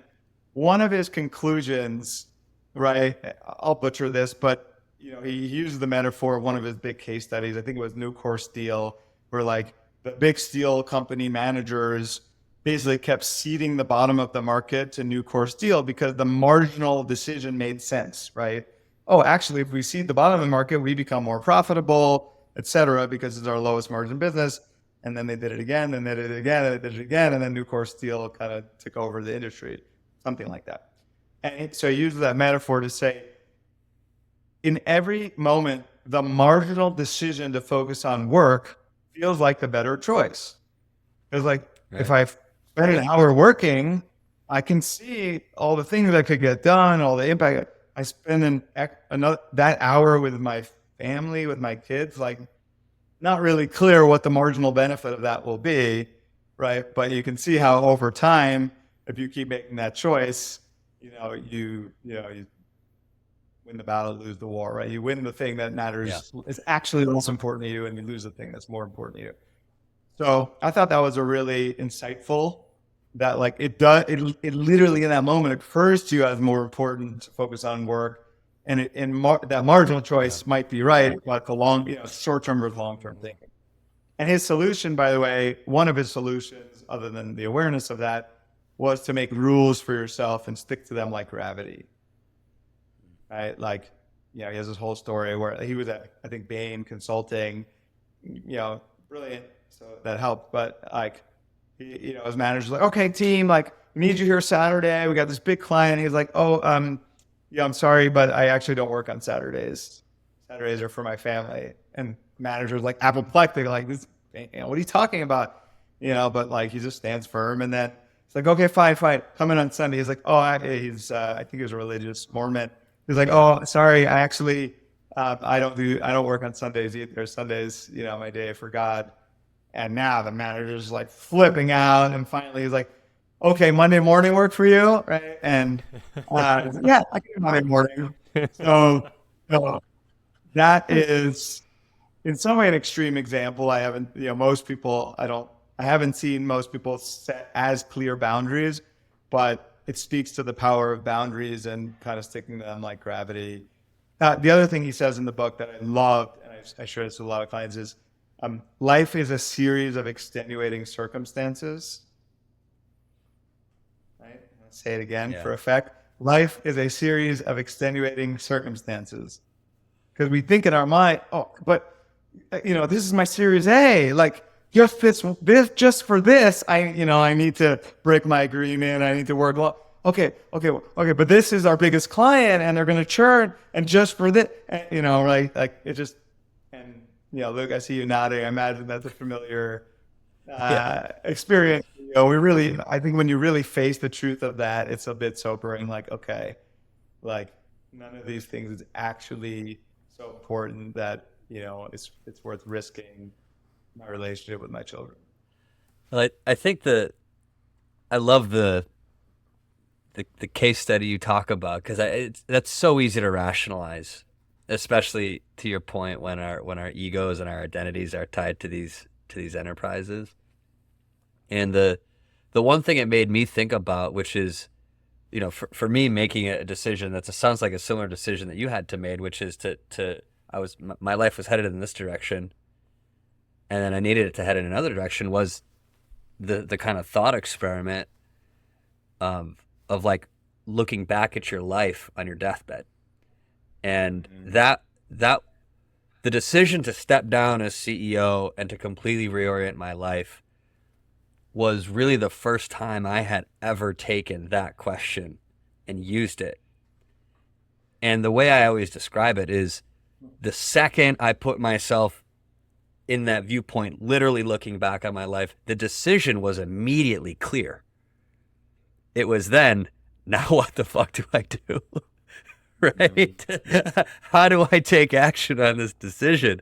one of his conclusions, right, I'll butcher this, but he used the metaphor of one of his big case studies. I think it was Nucor Steel, where like the big steel company managers basically kept ceding the bottom of the market to Nucor Steel because the marginal decision made sense, right? Oh, actually, if we cede the bottom of the market, we become more profitable, et cetera, because it's our lowest margin business. And then they did it again, and they did it again, and they did it again, and then Nucor Steel kind of took over the industry, something like that. And so he used that metaphor to say, in every moment, the marginal decision to focus on work feels like the better choice. It's like, right. If I spend an hour working, I can see all the things that could get done, all the impact. I spend that hour with my family, with my kids, like not really clear what the marginal benefit of that will be, right? But you can see how over time, if you keep making that choice, you win the battle, lose the war, right? You win the thing that matters is actually the most important to you, and you lose the thing that's more important to you. So I thought that was a really insightful, that like it literally in that moment occurs to you as more important to focus on work, and that marginal choice might be right, but the short-term versus long-term thinking. And his solution, by the way, one of his solutions, other than the awareness of that, was to make rules for yourself and stick to them like gravity. Right? Like, he has this whole story where he was at, I think, Bain Consulting, brilliant. So that helped. But like, his manager's like, okay, team, like, we need you here Saturday. We got this big client. He's like, I'm sorry, but I actually don't work on Saturdays. Saturdays are for my family. And manager's like apoplectic, like, this, what are you talking about? But like, he just stands firm. And then it's like, okay, fine. Come in on Sunday. He's like, I think he was a religious Mormon. He's like, oh, sorry, I actually, I don't work on Sundays either. Sundays, my day for God. And now the manager's like flipping out. And finally he's like, okay, Monday morning work for you, right? And yeah, I can do Monday morning. So that is in some way an extreme example. I haven't seen most people set as clear boundaries, but it speaks to the power of boundaries and kind of sticking to them like gravity. The other thing he says in the book that I loved, and I share this with a lot of clients, is life is a series of extenuating circumstances. Right? I'll say it again for effect. Life is a series of extenuating circumstances. Because we think in our mind, but this is my Series A. Like, just for this, I need to break my agreement. I need to work. Okay. But this is our biggest client, and they're going to churn. And just for this, right? Like, it just, and Luke, I see you nodding. I imagine that's a familiar experience. I think when you really face the truth of that, it's a bit sobering. Like, okay, like none of these things is actually so important that it's worth risking my relationship with my children. Well, I think I love the case study you talk about, because that's so easy to rationalize, especially to your point when our egos and our identities are tied to these enterprises. And the the one thing it made me think about, which is, for me, making a decision sounds like a similar decision that you had to made, which is my life was headed in this direction, and then I needed it to head in another direction, was the kind of thought experiment of like looking back at your life on your deathbed. And that the decision to step down as CEO and to completely reorient my life was really the first time I had ever taken that question and used it. And the way I always describe it is, the second I put myself in that viewpoint, literally looking back on my life, the decision was immediately clear. It was then, now what the fuck do I do? Right? How do I take action on this decision?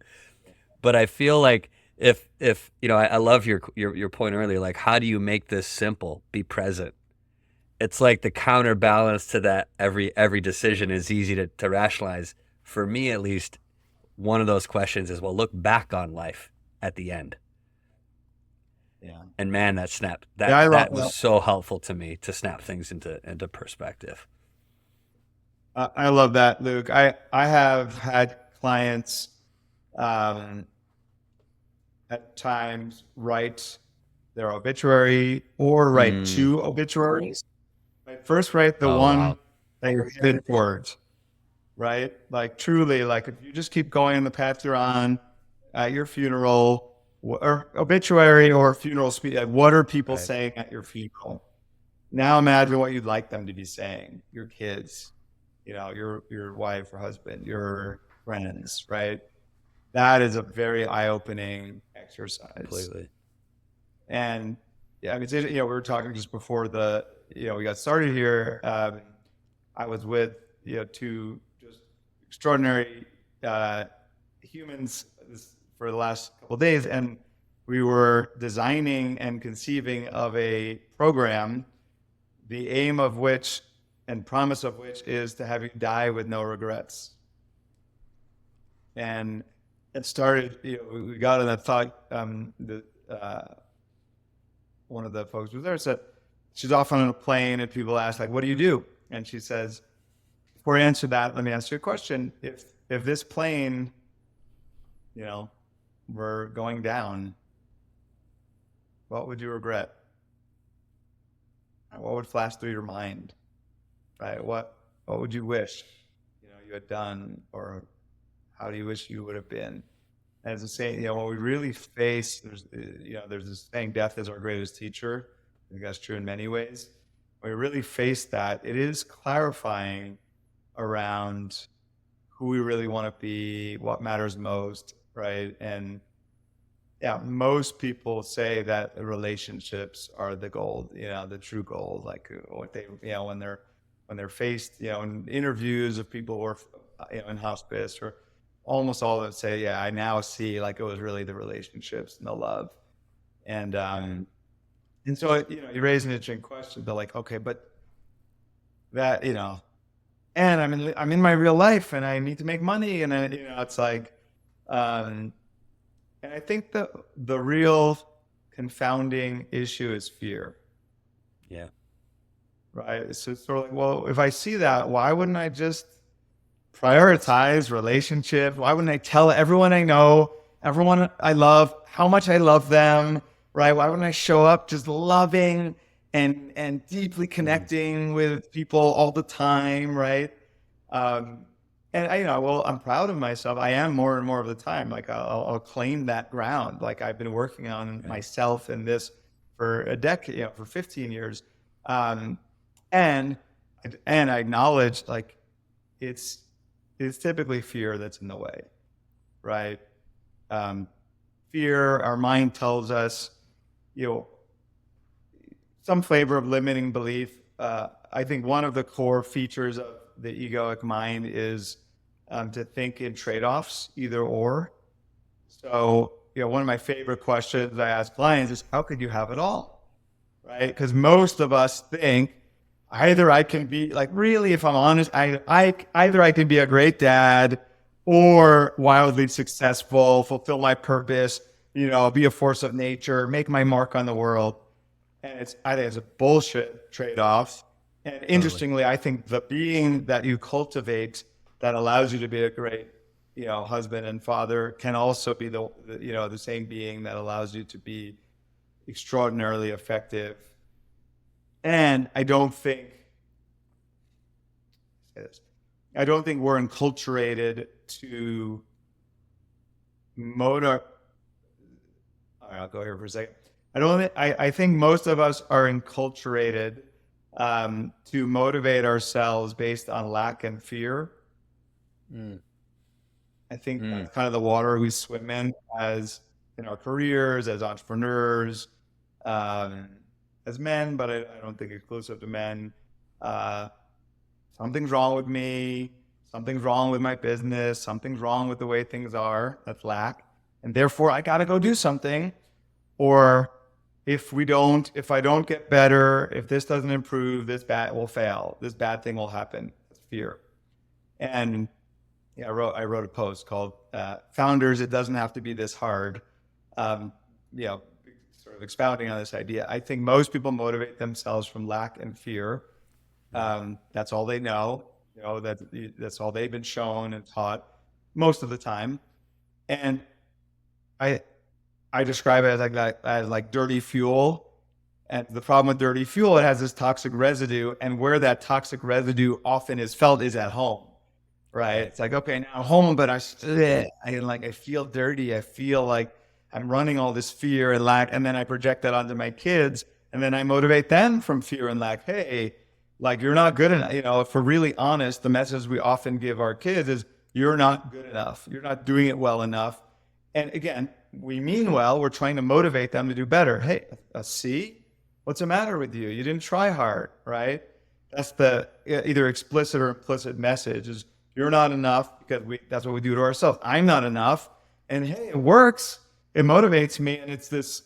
But I feel like if I love your point earlier, like, how do you make this simple? Be present. It's like the counterbalance to that. Every decision is easy to rationalize. For me, at least, one of those questions is, well, look back on life at the end. Yeah. And man, that snapped. Yeah, that was so helpful to me to snap things into perspective. I love that, Luke. I have had clients at times write their obituary or write two obituaries. Like, first write the one that you're headed towards, right? Like, truly, like, if you just keep going in the path you're on at your funeral, or obituary or funeral speech, like, what are people saying at your funeral? Now imagine what you'd like them to be saying. Your kids, your wife or husband, your friends, right? That is a very eye-opening exercise. Completely. And yeah, I mean, we were talking just before we got started here. I was with, two just extraordinary humans for the last couple of days, and we were designing and conceiving of a program, the aim of which and promise of which is to have you die with no regrets. And it started, we got in that thought, one of the folks who was there said, she's off on a plane and people ask, like, what do you do? And she says, before I answer that, let me ask you a question. If this plane, were going down, what would you regret? What would flash through your mind? Right? What would you wish, you had done, or how do you wish you would have been? And as I say, when we really face, there's this saying, death is our greatest teacher. I think that's true in many ways. When we really face that, it is clarifying around who we really want to be, what matters most, right? And yeah, most people say that the relationships are the gold, the true gold. Like, what they, when they're faced, in interviews of people who are, in hospice, or almost all of them say, yeah, I now see, like, it was really the relationships and the love. And so, you raise an interesting question. They're like, okay, but that, and I'm in my real life and I need to make money. And then, it's like, and I think the real confounding issue is fear. Yeah. Right. So it's sort of like, well, if I see that, why wouldn't I just prioritize relationships? Why wouldn't I tell everyone I know, everyone I love, how much I love them? Right? Why wouldn't I show up just loving and deeply connecting with people all the time? Right? And I'm proud of myself. I am more and more of the time. Like, I'll claim that ground. Like, I've been working on myself in this for a decade, for 15 years. And I acknowledge, like, it's typically fear that's in the way, right? Fear, our mind tells us, some flavor of limiting belief. I think one of the core features of the egoic mind is to think in trade-offs, either or. So, one of my favorite questions I ask clients is, how could you have it all? Right? Because most of us think, either I can be, like, really, if I'm honest, either I can be a great dad or wildly successful, fulfill my purpose, be a force of nature, make my mark on the world. And I think it's a bullshit trade-off. And interestingly, I think the being that you cultivate that allows you to be a great, husband and father can also be the same being that allows you to be extraordinarily effective. And I don't think we're enculturated to motor. All right, I'll go here for a second. I think most of us are enculturated to motivate ourselves based on lack and fear. I think that's kind of the water we swim in our careers, as entrepreneurs, as men, but I don't think exclusive to men. Something's wrong with me. Something's wrong with my business. Something's wrong with the way things are. That's lack. And therefore, I got to go do something. Or if I don't get better, if this doesn't improve, this bad will fail. This bad thing will happen. It's fear. And I wrote a post called "Founders, It Doesn't Have to Be This Hard." Sort of expounding on this idea. I think most people motivate themselves from lack and fear. That's all they know. That's all they've been shown and taught most of the time. And I describe it as like dirty fuel. And the problem with dirty fuel, it has this toxic residue, and where that toxic residue often is felt is at home. Right? It's like, okay, now I'm home, but I feel dirty. I feel like I'm running all this fear and lack, and then I project that onto my kids, and then I motivate them from fear and lack. Hey, like, you're not good enough. If we're really honest, the message we often give our kids is, you're not good enough. You're not doing it well enough. And again, we mean well. We're trying to motivate them to do better. Hey, a C? What's the matter with you? You didn't try hard, right? That's the either explicit or implicit message is, you're not enough, because that's what we do to ourselves. I'm not enough. And hey, it works. It motivates me. And it's this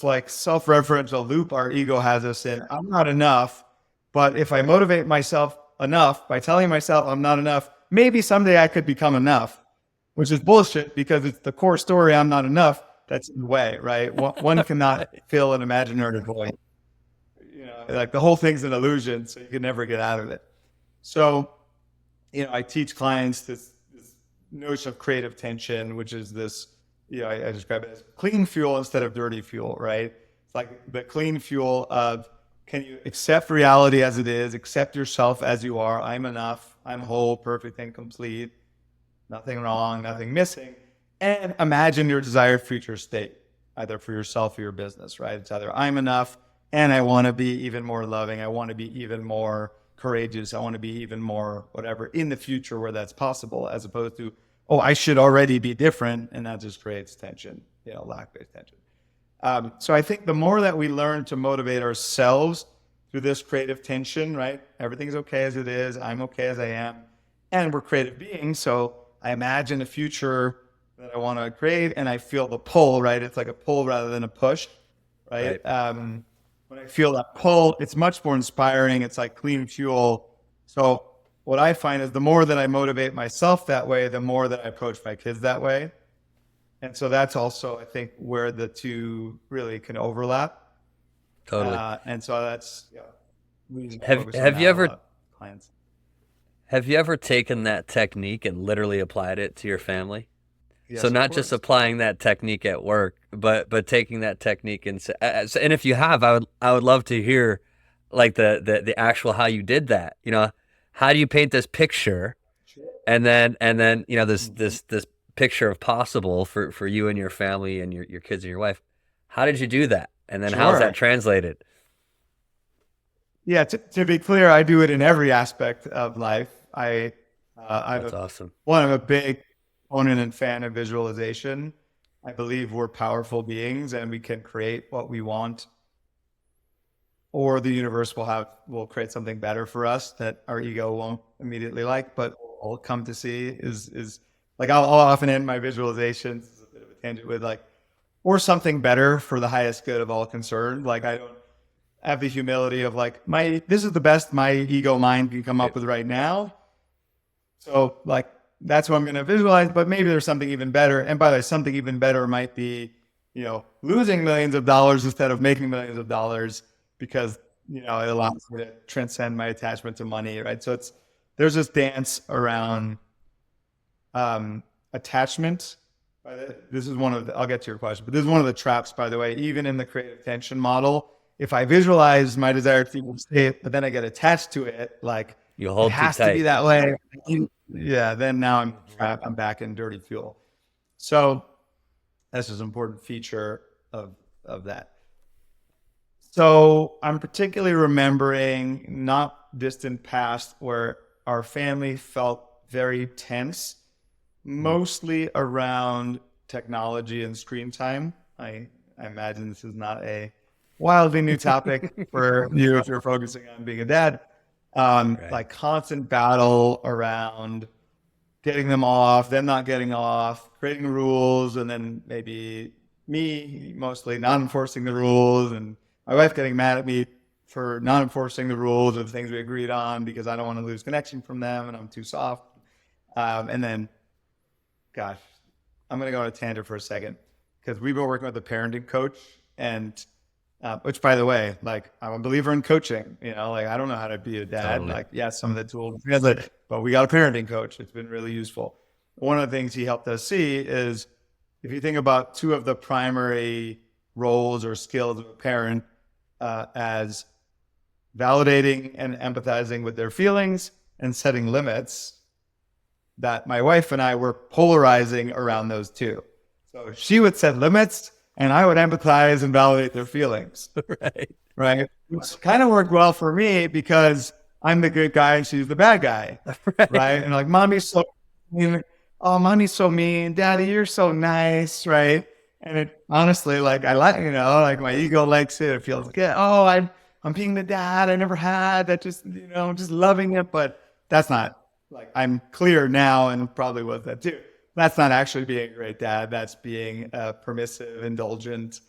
like self-referential loop our ego has us in. I'm not enough. But if I motivate myself enough by telling myself I'm not enough, maybe someday I could become enough, which is bullshit, because it's the core story, I'm not enough, that's in the way, right? One cannot fill an imaginary void. Like the whole thing's an illusion, so you can never get out of it. So, I teach clients this notion of creative tension, which is this, I describe it as clean fuel instead of dirty fuel, right? It's like the clean fuel of, can you accept reality as it is, accept yourself as you are, I'm enough, I'm whole, perfect, and complete, nothing wrong, nothing missing, and imagine your desired future state, either for yourself or your business, right? It's either I'm enough, and I want to be even more loving, I want to be even more courageous, I want to be even more whatever in the future where that's possible, as opposed to, oh, I should already be different, and that just creates tension, lack-based tension. So I think the more that we learn to motivate ourselves through this creative tension, right? Everything's okay as it is, I'm okay as I am, and we're creative beings, so I imagine a future that I want to create, and I feel the pull, right? It's like a pull rather than a push, right? When I feel that pull, it's much more inspiring. It's like clean fuel. So what I find is the more that I motivate myself that way, the more that I approach my kids that way. And so that's also, I think, where the two really can overlap. Totally. And so that's, Have you ever clients. Have you ever taken that technique and literally applied it to your family? Yes, So of not just course. applying that technique at work, but taking that technique and and if you have, I would love to hear like the actual how you did that. How do you paint this picture, and then this picture of possible for you and your family and your kids and your wife. How did you do that? And then how's Sure. that translated? Yeah, to be clear, I do it in every aspect of life. I'm That's awesome. I'm a big proponent and fan of visualization. I believe we're powerful beings and we can create what we want, or the universe will create something better for us that our ego won't immediately like, but will come to see is like, I'll often end my visualizations, this is a bit of a tangent, with like, or something better for the highest good of all concerned. Like, I don't have the humility of like, this is the best my ego mind can come up with right now. So like, that's what I'm going to visualize, but maybe there's something even better. And by the way, something even better might be losing millions of dollars instead of making millions of dollars because, it allows me to transcend my attachment to money, right? So there's this dance around attachment. This is I'll get to your question, but this is one of the traps, by the way, even in the creative tension model. If I visualize my desired future state, but then I get attached to it, like You hold it has too to be tight. that way. Yeah, then now I'm trapped. I'm back in dirty fuel. So that's just an important feature of that. So I'm particularly remembering not distant past where our family felt very tense, mostly around technology and screen time. I imagine this is not a wildly new topic for you if you're focusing on being a dad. Right. Like constant battle around getting them off, them not getting off, creating rules, and then maybe me mostly not enforcing the rules, and my wife getting mad at me for not enforcing the rules of the things we agreed on because I don't want to lose connection from them and I'm too soft. And then, gosh, I'm going to go on a tangent for a second because we've been working with a parenting coach, and which, by the way, like I'm a believer in coaching. Like I don't know how to be a dad. Totally. Like, yeah, some of the tools, but we got a parenting coach. It's been really useful. One of the things he helped us see is if you think about two of the primary roles or skills of a parent as validating and empathizing with their feelings and setting limits, that my wife and I were polarizing around those two. So she would set limits and I would empathize and validate their feelings. Right. Which kind of worked well for me because I'm the good guy and she's the bad guy. Right. And like, mommy's so mean. Oh, mommy's so mean. Daddy, you're so nice. Right. And it honestly, like, I like, like my ego likes it. It feels good. Oh, I'm being the dad I never had. That just, just loving it. But that's not, like, I'm clear now and probably was that too. That's not actually being a great dad. That's being permissive, indulgent,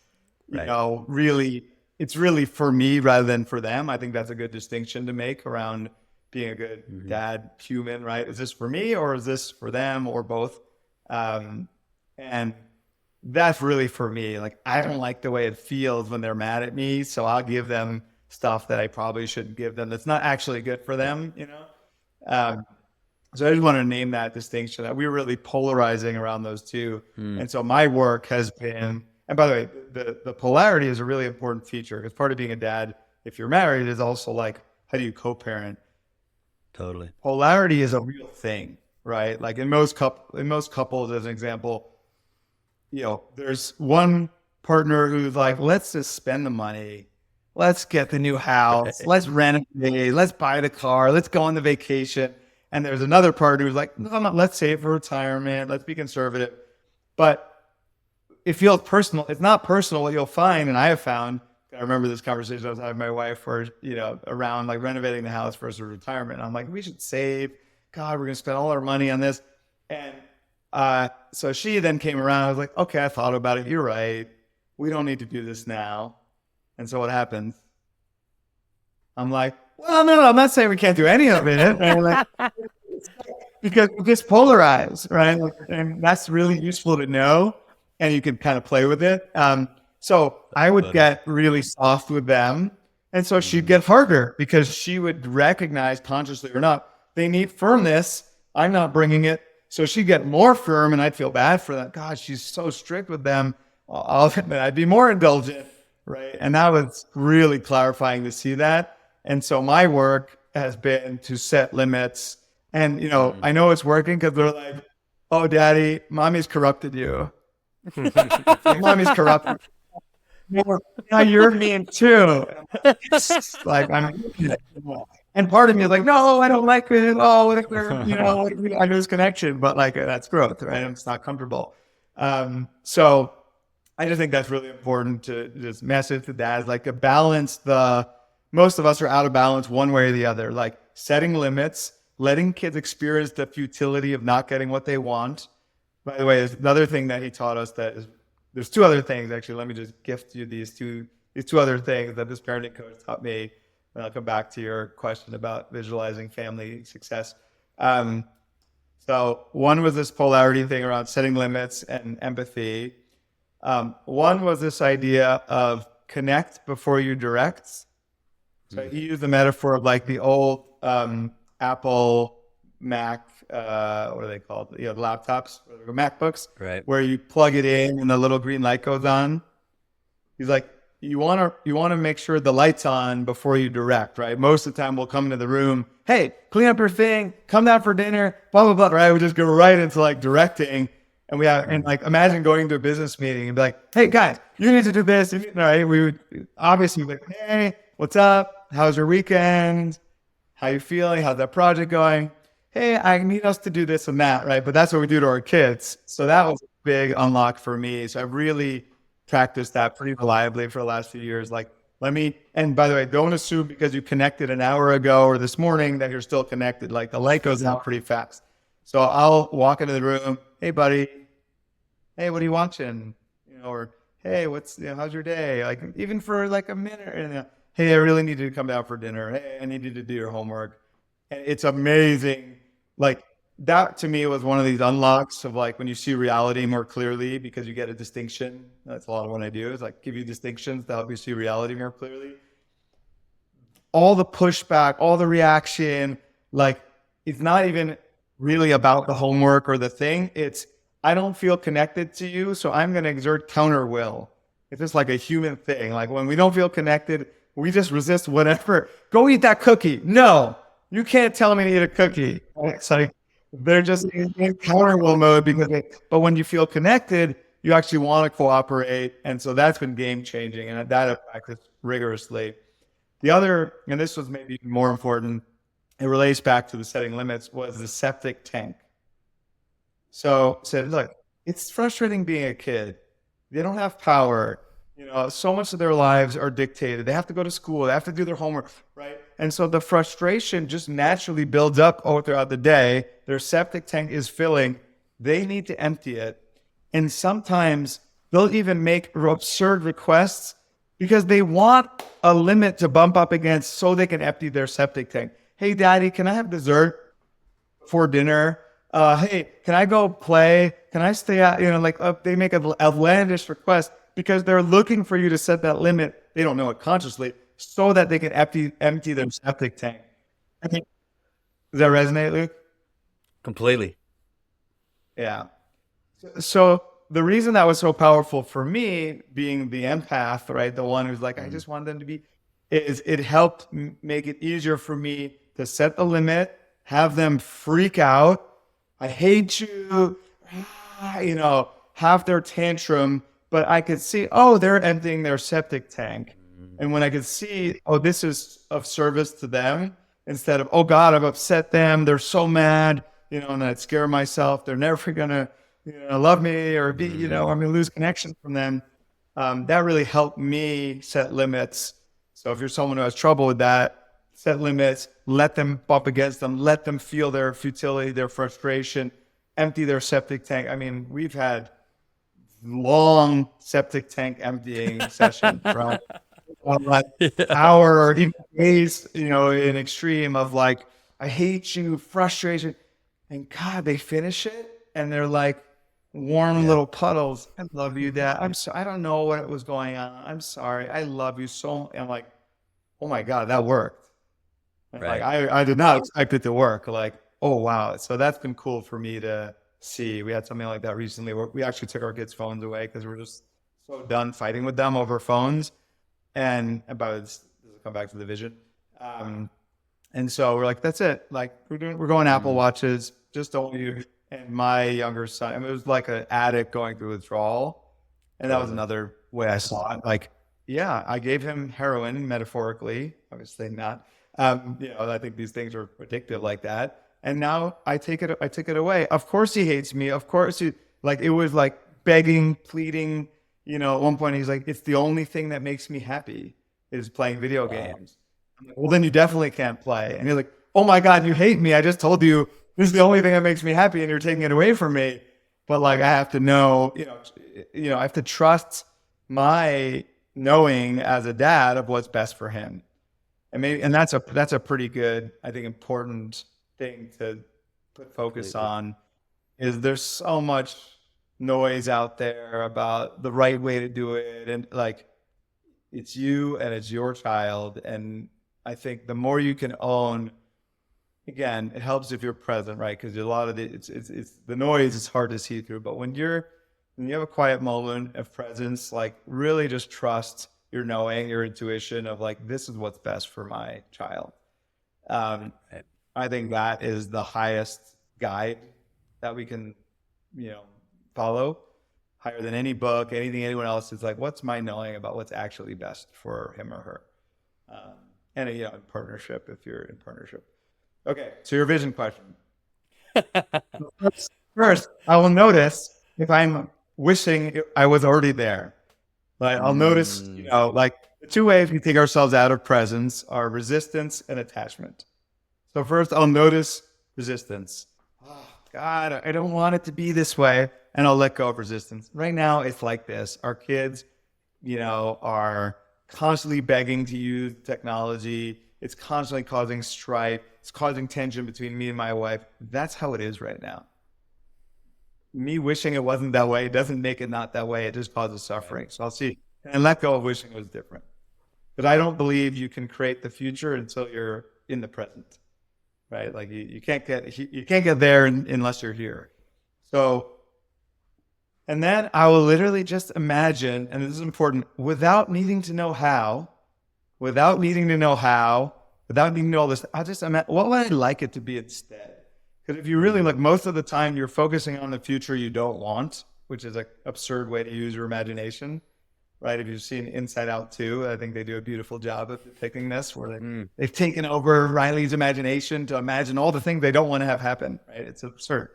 really, it's really for me rather than for them. I think that's a good distinction to make around being a good dad, human, right? Is this for me or is this for them or both? And that's really for me. Like, I don't like the way it feels when they're mad at me. So I'll give them stuff that I probably shouldn't give them. That's not actually good for them, So I just want to name that distinction, that we're really polarizing around those two. And so my work has been, and by the way, the polarity is a really important feature because part of being a dad, if you're married, is also like, how do you co-parent? Totally. Polarity is a real thing, right? Like in most couples, as an example, there's one partner who's like, let's just spend the money. Let's get the new house. Let's renovate. Let's buy the car. Let's go on the vacation. And there's another partner who's like, no, let's save for retirement. Let's be conservative. But it feels personal. It's not personal. What you'll find, and I have found, I remember this conversation I was having with my wife where, around like renovating the house versus retirement. I'm like, we should save. God, we're going to spend all our money on this. And so she then came around. I was like, okay, I thought about it. You're right. We don't need to do this now. And so what happens? I'm like, well, no, I'm not saying we can't do any of it. Right? Like, because we just polarize, right? And that's really useful to know. And you can kind of play with it. So I would get really soft with them. And so she'd get harder because she would recognize, consciously or not, they need firmness. I'm not bringing it. So she'd get more firm and I'd feel bad for that. God, she's so strict with them. I'd be more indulgent, right? And that was really clarifying to see that. And so my work has been to set limits. And, I know it's working because they're like, oh, daddy, mommy's corrupted you. Mommy's corrupted. Now you're mean too. Like, and part of me is like, no, I don't like it. Oh, I lose connection, but like that's growth, right? It's not comfortable. So I just think that's really important to just message to dads, like to balance most of us are out of balance one way or the other, like setting limits, letting kids experience the futility of not getting what they want. By the way, there's another thing that he taught us there's two other things, actually. Let me just gift you these two other things that this parenting coach taught me. And I'll come back to your question about visualizing family success. So one was this polarity thing around setting limits and empathy. One was this idea of connect before you direct. So he used the metaphor of like the old Apple Mac, what are they called? You know, laptops, or MacBooks, Right. where you plug it in and the little green light goes on. He's like, you want to make sure the light's on before you direct, right? Most of the time we'll come into the room, hey, clean up your thing, come down for dinner, blah, blah, blah, right? We just go right into like directing. And like, imagine going to a business meeting and be like, hey guys, you need to do this. Right? We would obviously be like, hey, what's up? How's your weekend? How you feeling? How's that project going? Hey, I need us to do this and that, right? But that's what we do to our kids. So that was a big unlock for me. So I've really practiced that pretty reliably for the last few years. Like, and by the way, don't assume because you connected an hour ago or this morning that you're still connected. Like the light goes out pretty fast. So I'll walk into the room, hey buddy, hey, what are you watching? You know, or hey, how's your day? Like even for like a minute, and hey, I really need you to come down for dinner. Hey, I need you to do your homework. And it's amazing. Like that to me was one of these unlocks of like when you see reality more clearly because you get a distinction. That's a lot of what I do is like give you distinctions to help you see reality more clearly. All the pushback, all the reaction, like it's not even really about the homework or the thing. It's I don't feel connected to you, so I'm going to exert counter will. It's just like a human thing. Like when we don't feel connected, we just resist whatever. Go eat that cookie. No, you can't tell me to eat a cookie. It's like they're just in counter will mode but when you feel connected, you actually want to cooperate. And so that's been game changing. And that I've practiced rigorously. The other, and this was maybe even more important, it relates back to the setting limits, was the septic tank. So said, look, it's frustrating being a kid. They don't have power. You know, so much of their lives are dictated. They have to go to school. They have to do their homework, right? And so the frustration just naturally builds up throughout the day. Their septic tank is filling. They need to empty it. And sometimes they'll even make absurd requests because they want a limit to bump up against so they can empty their septic tank. Hey, daddy, can I have dessert for dinner? Hey, can I go play? Can I stay out? You know, like they make an outlandish request because they're looking for you to set that limit. They don't know it consciously, so that they can empty their septic tank. Does that resonate, Luke? Completely. Yeah. So the reason that was so powerful for me, being the empath, right, the one who's like, I just want them to be, is it helped make it easier for me to set the limit, have them freak out. I hate you, you know, have their tantrum, but I could see, oh, they're emptying their septic tank. And when I could see, oh, this is of service to them, instead of, oh God, I've upset them, they're so mad, you know, and I'd scare myself, they're never gonna, you know, love me or be, you know, I'm gonna lose connection from them. That really helped me set limits. So if you're someone who has trouble with that, set limits, let them bump against them, let them feel their futility, their frustration, empty their septic tank. I mean, we've had long septic tank emptying sessions, right? Like hour or even days, you know, in extreme of like, I hate you, frustration. And God, they finish it and they're like warm little puddles. I love you, Dad. I'm so I don't know what was going on. I'm sorry. I love you so. And I'm like, oh my God, that worked. Right. Like I did not expect it to work. Like, oh wow. So that's been cool for me to see. We had something like that recently where we actually took our kids' phones away because we're just so done fighting with them over phones. And about this will come back to the vision. And so we're like, that's it. Like we're going Apple Watches, just don't you. And my younger son, I mean, it was like an addict going through withdrawal. And that was another way I saw it. Like, yeah, I gave him heroin metaphorically, obviously not. You know, I think these things are addictive like that. And now I took it away. Of course he hates me. Of course it was like begging, pleading, you know, at one point he's like, it's the only thing that makes me happy is playing video games. I'm like, well, then you definitely can't play. And he's like, oh my God, you hate me. I just told you this is the only thing that makes me happy and you're taking it away from me. But like, I have to know, I have to trust my knowing as a dad of what's best for him. And that's a pretty good, I think, important thing to put focus on is there's so much noise out there about the right way to do it. And like, it's you and it's your child. And I think the more you can own, again, it helps if you're present, right? Because a lot of it's the noise is hard to see through. But when you have a quiet moment of presence, like really just trust your knowing, your intuition of like, this is what's best for my child. I think that is the highest guide that we can, follow, higher than any book, anything anyone else. Is like, what's my knowing about what's actually best for him or her? And in partnership, if you're in partnership. Okay, so your vision question. First, I will notice if I'm wishing I was already there. Like I'll notice, like the two ways we take ourselves out of presence are resistance and attachment. So first, I'll notice resistance. Oh, God, I don't want it to be this way. And I'll let go of resistance. Right now, it's like this. Our kids, are constantly begging to use technology. It's constantly causing strife. It's causing tension between me and my wife. That's how it is right now. Me wishing it wasn't that way doesn't make it not that way. It just causes suffering. So I'll see and let go of wishing it was different. But I don't believe you can create the future until you're in the present, right? Like you can't get there unless you're here. So, and then I will literally just imagine, and this is important, without needing to know how, without needing to know all this, I'll just imagine, what would I like it to be instead? Because if you really look, most of the time you're focusing on the future you don't want, which is an absurd way to use your imagination, right? If you've seen Inside Out 2, I think they do a beautiful job of depicting this, where they've taken over Riley's imagination to imagine all the things they don't want to have happen, right? It's absurd.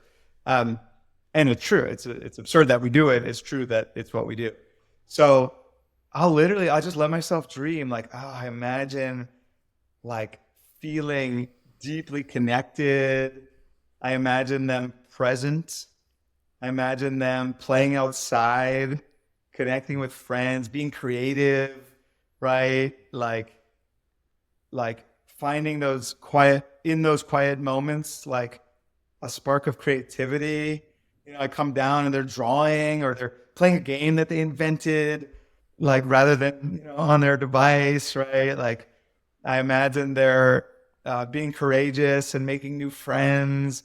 And it's true. It's absurd that we do it. It's true that it's what we do. So I'll just let myself dream. Like, I imagine like feeling deeply connected. I imagine them present. I imagine them playing outside, connecting with friends, being creative, right? Like finding those quiet moments, like a spark of creativity. I come down and they're drawing or they're playing a game that they invented, like rather than, on their device, right? Like I imagine they're being courageous and making new friends.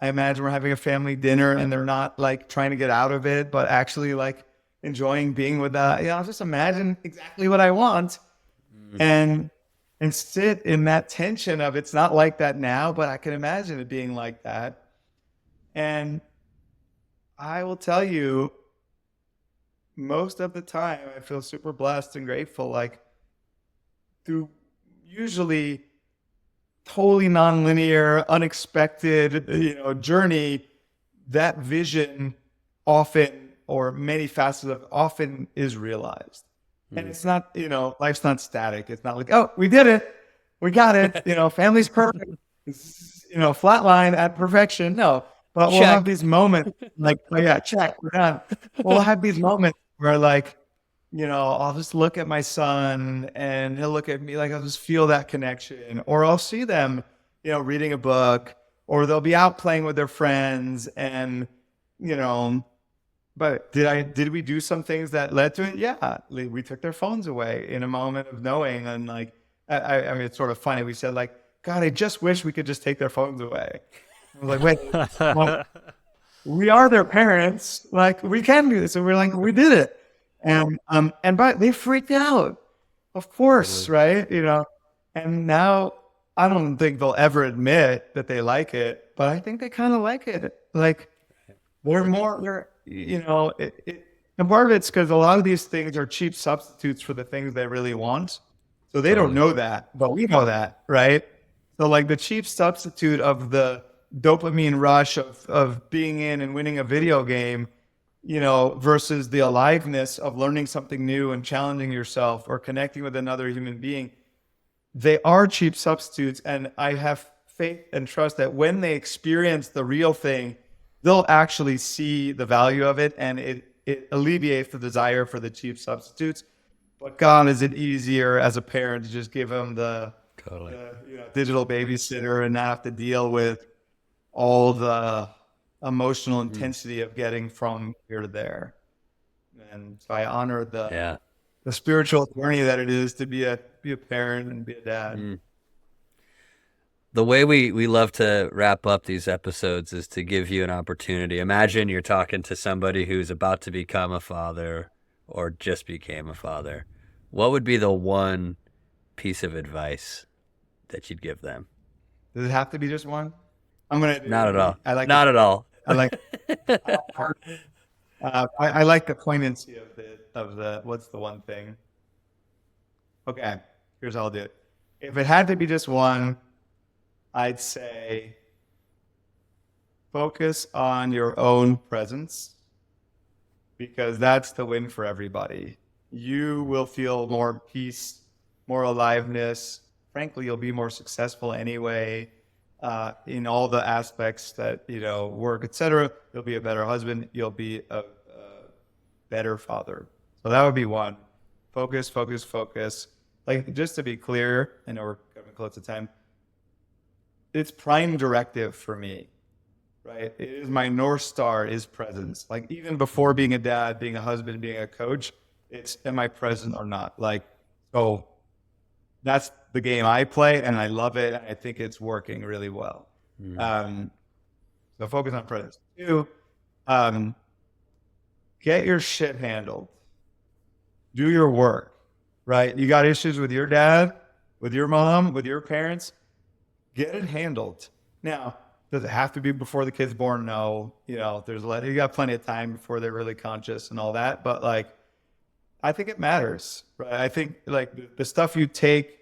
I imagine we're having a family dinner and they're not like trying to get out of it, but actually like enjoying being with I'll just imagine exactly what I want and sit in that tension of it's not like that now, but I can imagine it being like that. And I will tell you, most of the time I feel super blessed and grateful, like through usually totally nonlinear, unexpected, journey, that vision often, or many facets of often, is realized. And it's not, life's not static. It's not like, oh, we did it. We got it. Family's perfect. It's, flatline at perfection. No, but we'll have these moments like, oh yeah, check, we're done. We'll have these moments where like, I'll just look at my son and he'll look at me, like I'll just feel that connection, or I'll see them, reading a book, or they'll be out playing with their friends and, but did we do some things that led to it? Yeah. We took their phones away in a moment of knowing. And like, I mean, it's sort of funny. We said like, God, I just wish we could just take their phones away. I was like, wait, well, we are their parents. Like we can do this. And we're like, we did it. But they freaked out, of course, right? And now I don't think they'll ever admit that they like it, but I think they kind of like it. Like and part of it's because a lot of these things are cheap substitutes for the things they really want. So they don't know that, but we know that, right? So like the cheap substitute of the dopamine rush of being in and winning a video game, versus the aliveness of learning something new and challenging yourself or connecting with another human being, they are cheap substitutes. And I have faith and trust that when they experience the real thing, they'll actually see the value of it, and it alleviates the desire for the cheap substitutes. But God, is it easier as a parent to just give them the digital babysitter and not have to deal with all the emotional intensity of getting from here to there. And so I honor the spiritual journey that it is to be a parent and be a dad. The way we love to wrap up these episodes is to give you an opportunity. Imagine you're talking to somebody who's about to become a father or just became a father. What would be the one piece of advice that you'd give them? Does it have to be just one? I'm gonna do Not at all. I like Not at all. I like I like the poignancy of the what's the one thing? Okay, here's how I'll do it. If it had to be just one, I'd say focus on your own presence, because that's the win for everybody. You will feel more peace, more aliveness. Frankly, you'll be more successful anyway in all the aspects that, work, etc. You'll be a better husband. You'll be a better father. So that would be one. Focus, focus, focus. Like, just to be clear, I know we're coming close to time. It's prime directive for me, right? It is my North Star is presence. Like, even before being a dad, being a husband, being a coach, it's, am I present or not? Like, so that's the game I play, and I love it. And I think it's working really well. So focus on presence. 2, get your shit handled. Do your work, right? You got issues with your dad, with your mom, with your parents. Get it handled. Now, does it have to be before the kid's born? No. You got plenty of time before they're really conscious and all that. But I think it matters, right? I think the stuff you take,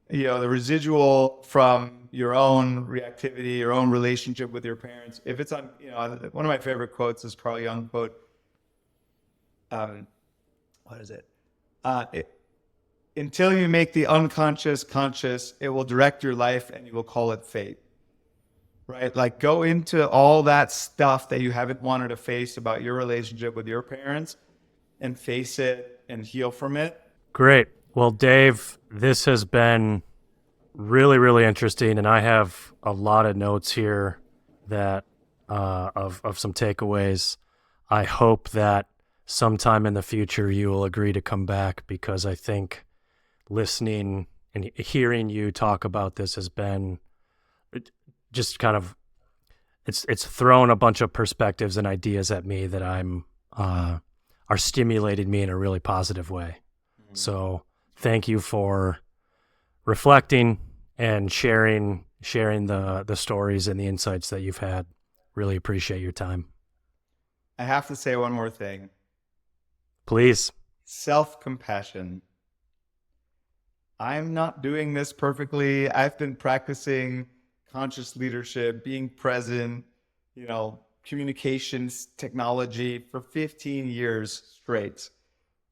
the residual from your own reactivity, your own relationship with your parents. If it's on, one of my favorite quotes is Carl Jung quote. What is it? Until you make the unconscious conscious, it will direct your life and you will call it fate. Right? Like, go into all that stuff that you haven't wanted to face about your relationship with your parents and face it and heal from it. Great. Well, Dave, this has been really, really interesting, and I have a lot of notes here that of some takeaways. I hope that sometime in the future you will agree to come back, because I think listening and hearing you talk about this has been just kind of, it's thrown a bunch of perspectives and ideas at me that are stimulating me in a really positive way. So thank you for reflecting and sharing the stories and the insights that you've had. Really appreciate your time. I have to say one more thing. Please. Self-compassion. I'm not doing this perfectly. I've been practicing conscious leadership, being present, communications technology for 15 years straight.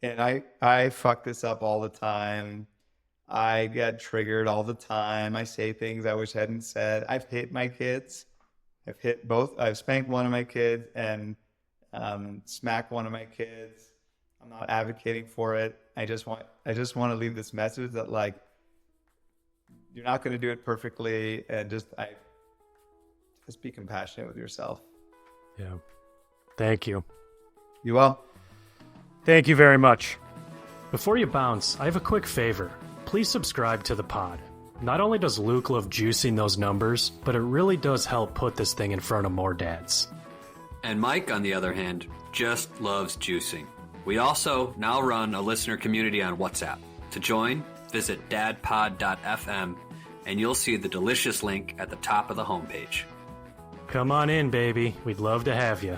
And I fuck this up all the time. I get triggered all the time. I say things I wish I hadn't said. I've hit my kids. I've spanked one of my kids and smacked one of my kids. I'm not advocating for it. I just want to leave this message that you're not going to do it perfectly, and just be compassionate with yourself. Yeah. Thank you. You will. Thank you very much. Before you bounce, I have a quick favor. Please subscribe to the pod. Not only does Luke love juicing those numbers, but it really does help put this thing in front of more dads. And Mike, on the other hand, just loves juicing. We also now run a listener community on WhatsApp. To join, visit dadpod.fm, and you'll see the delicious link at the top of the homepage. Come on in, baby. We'd love to have you.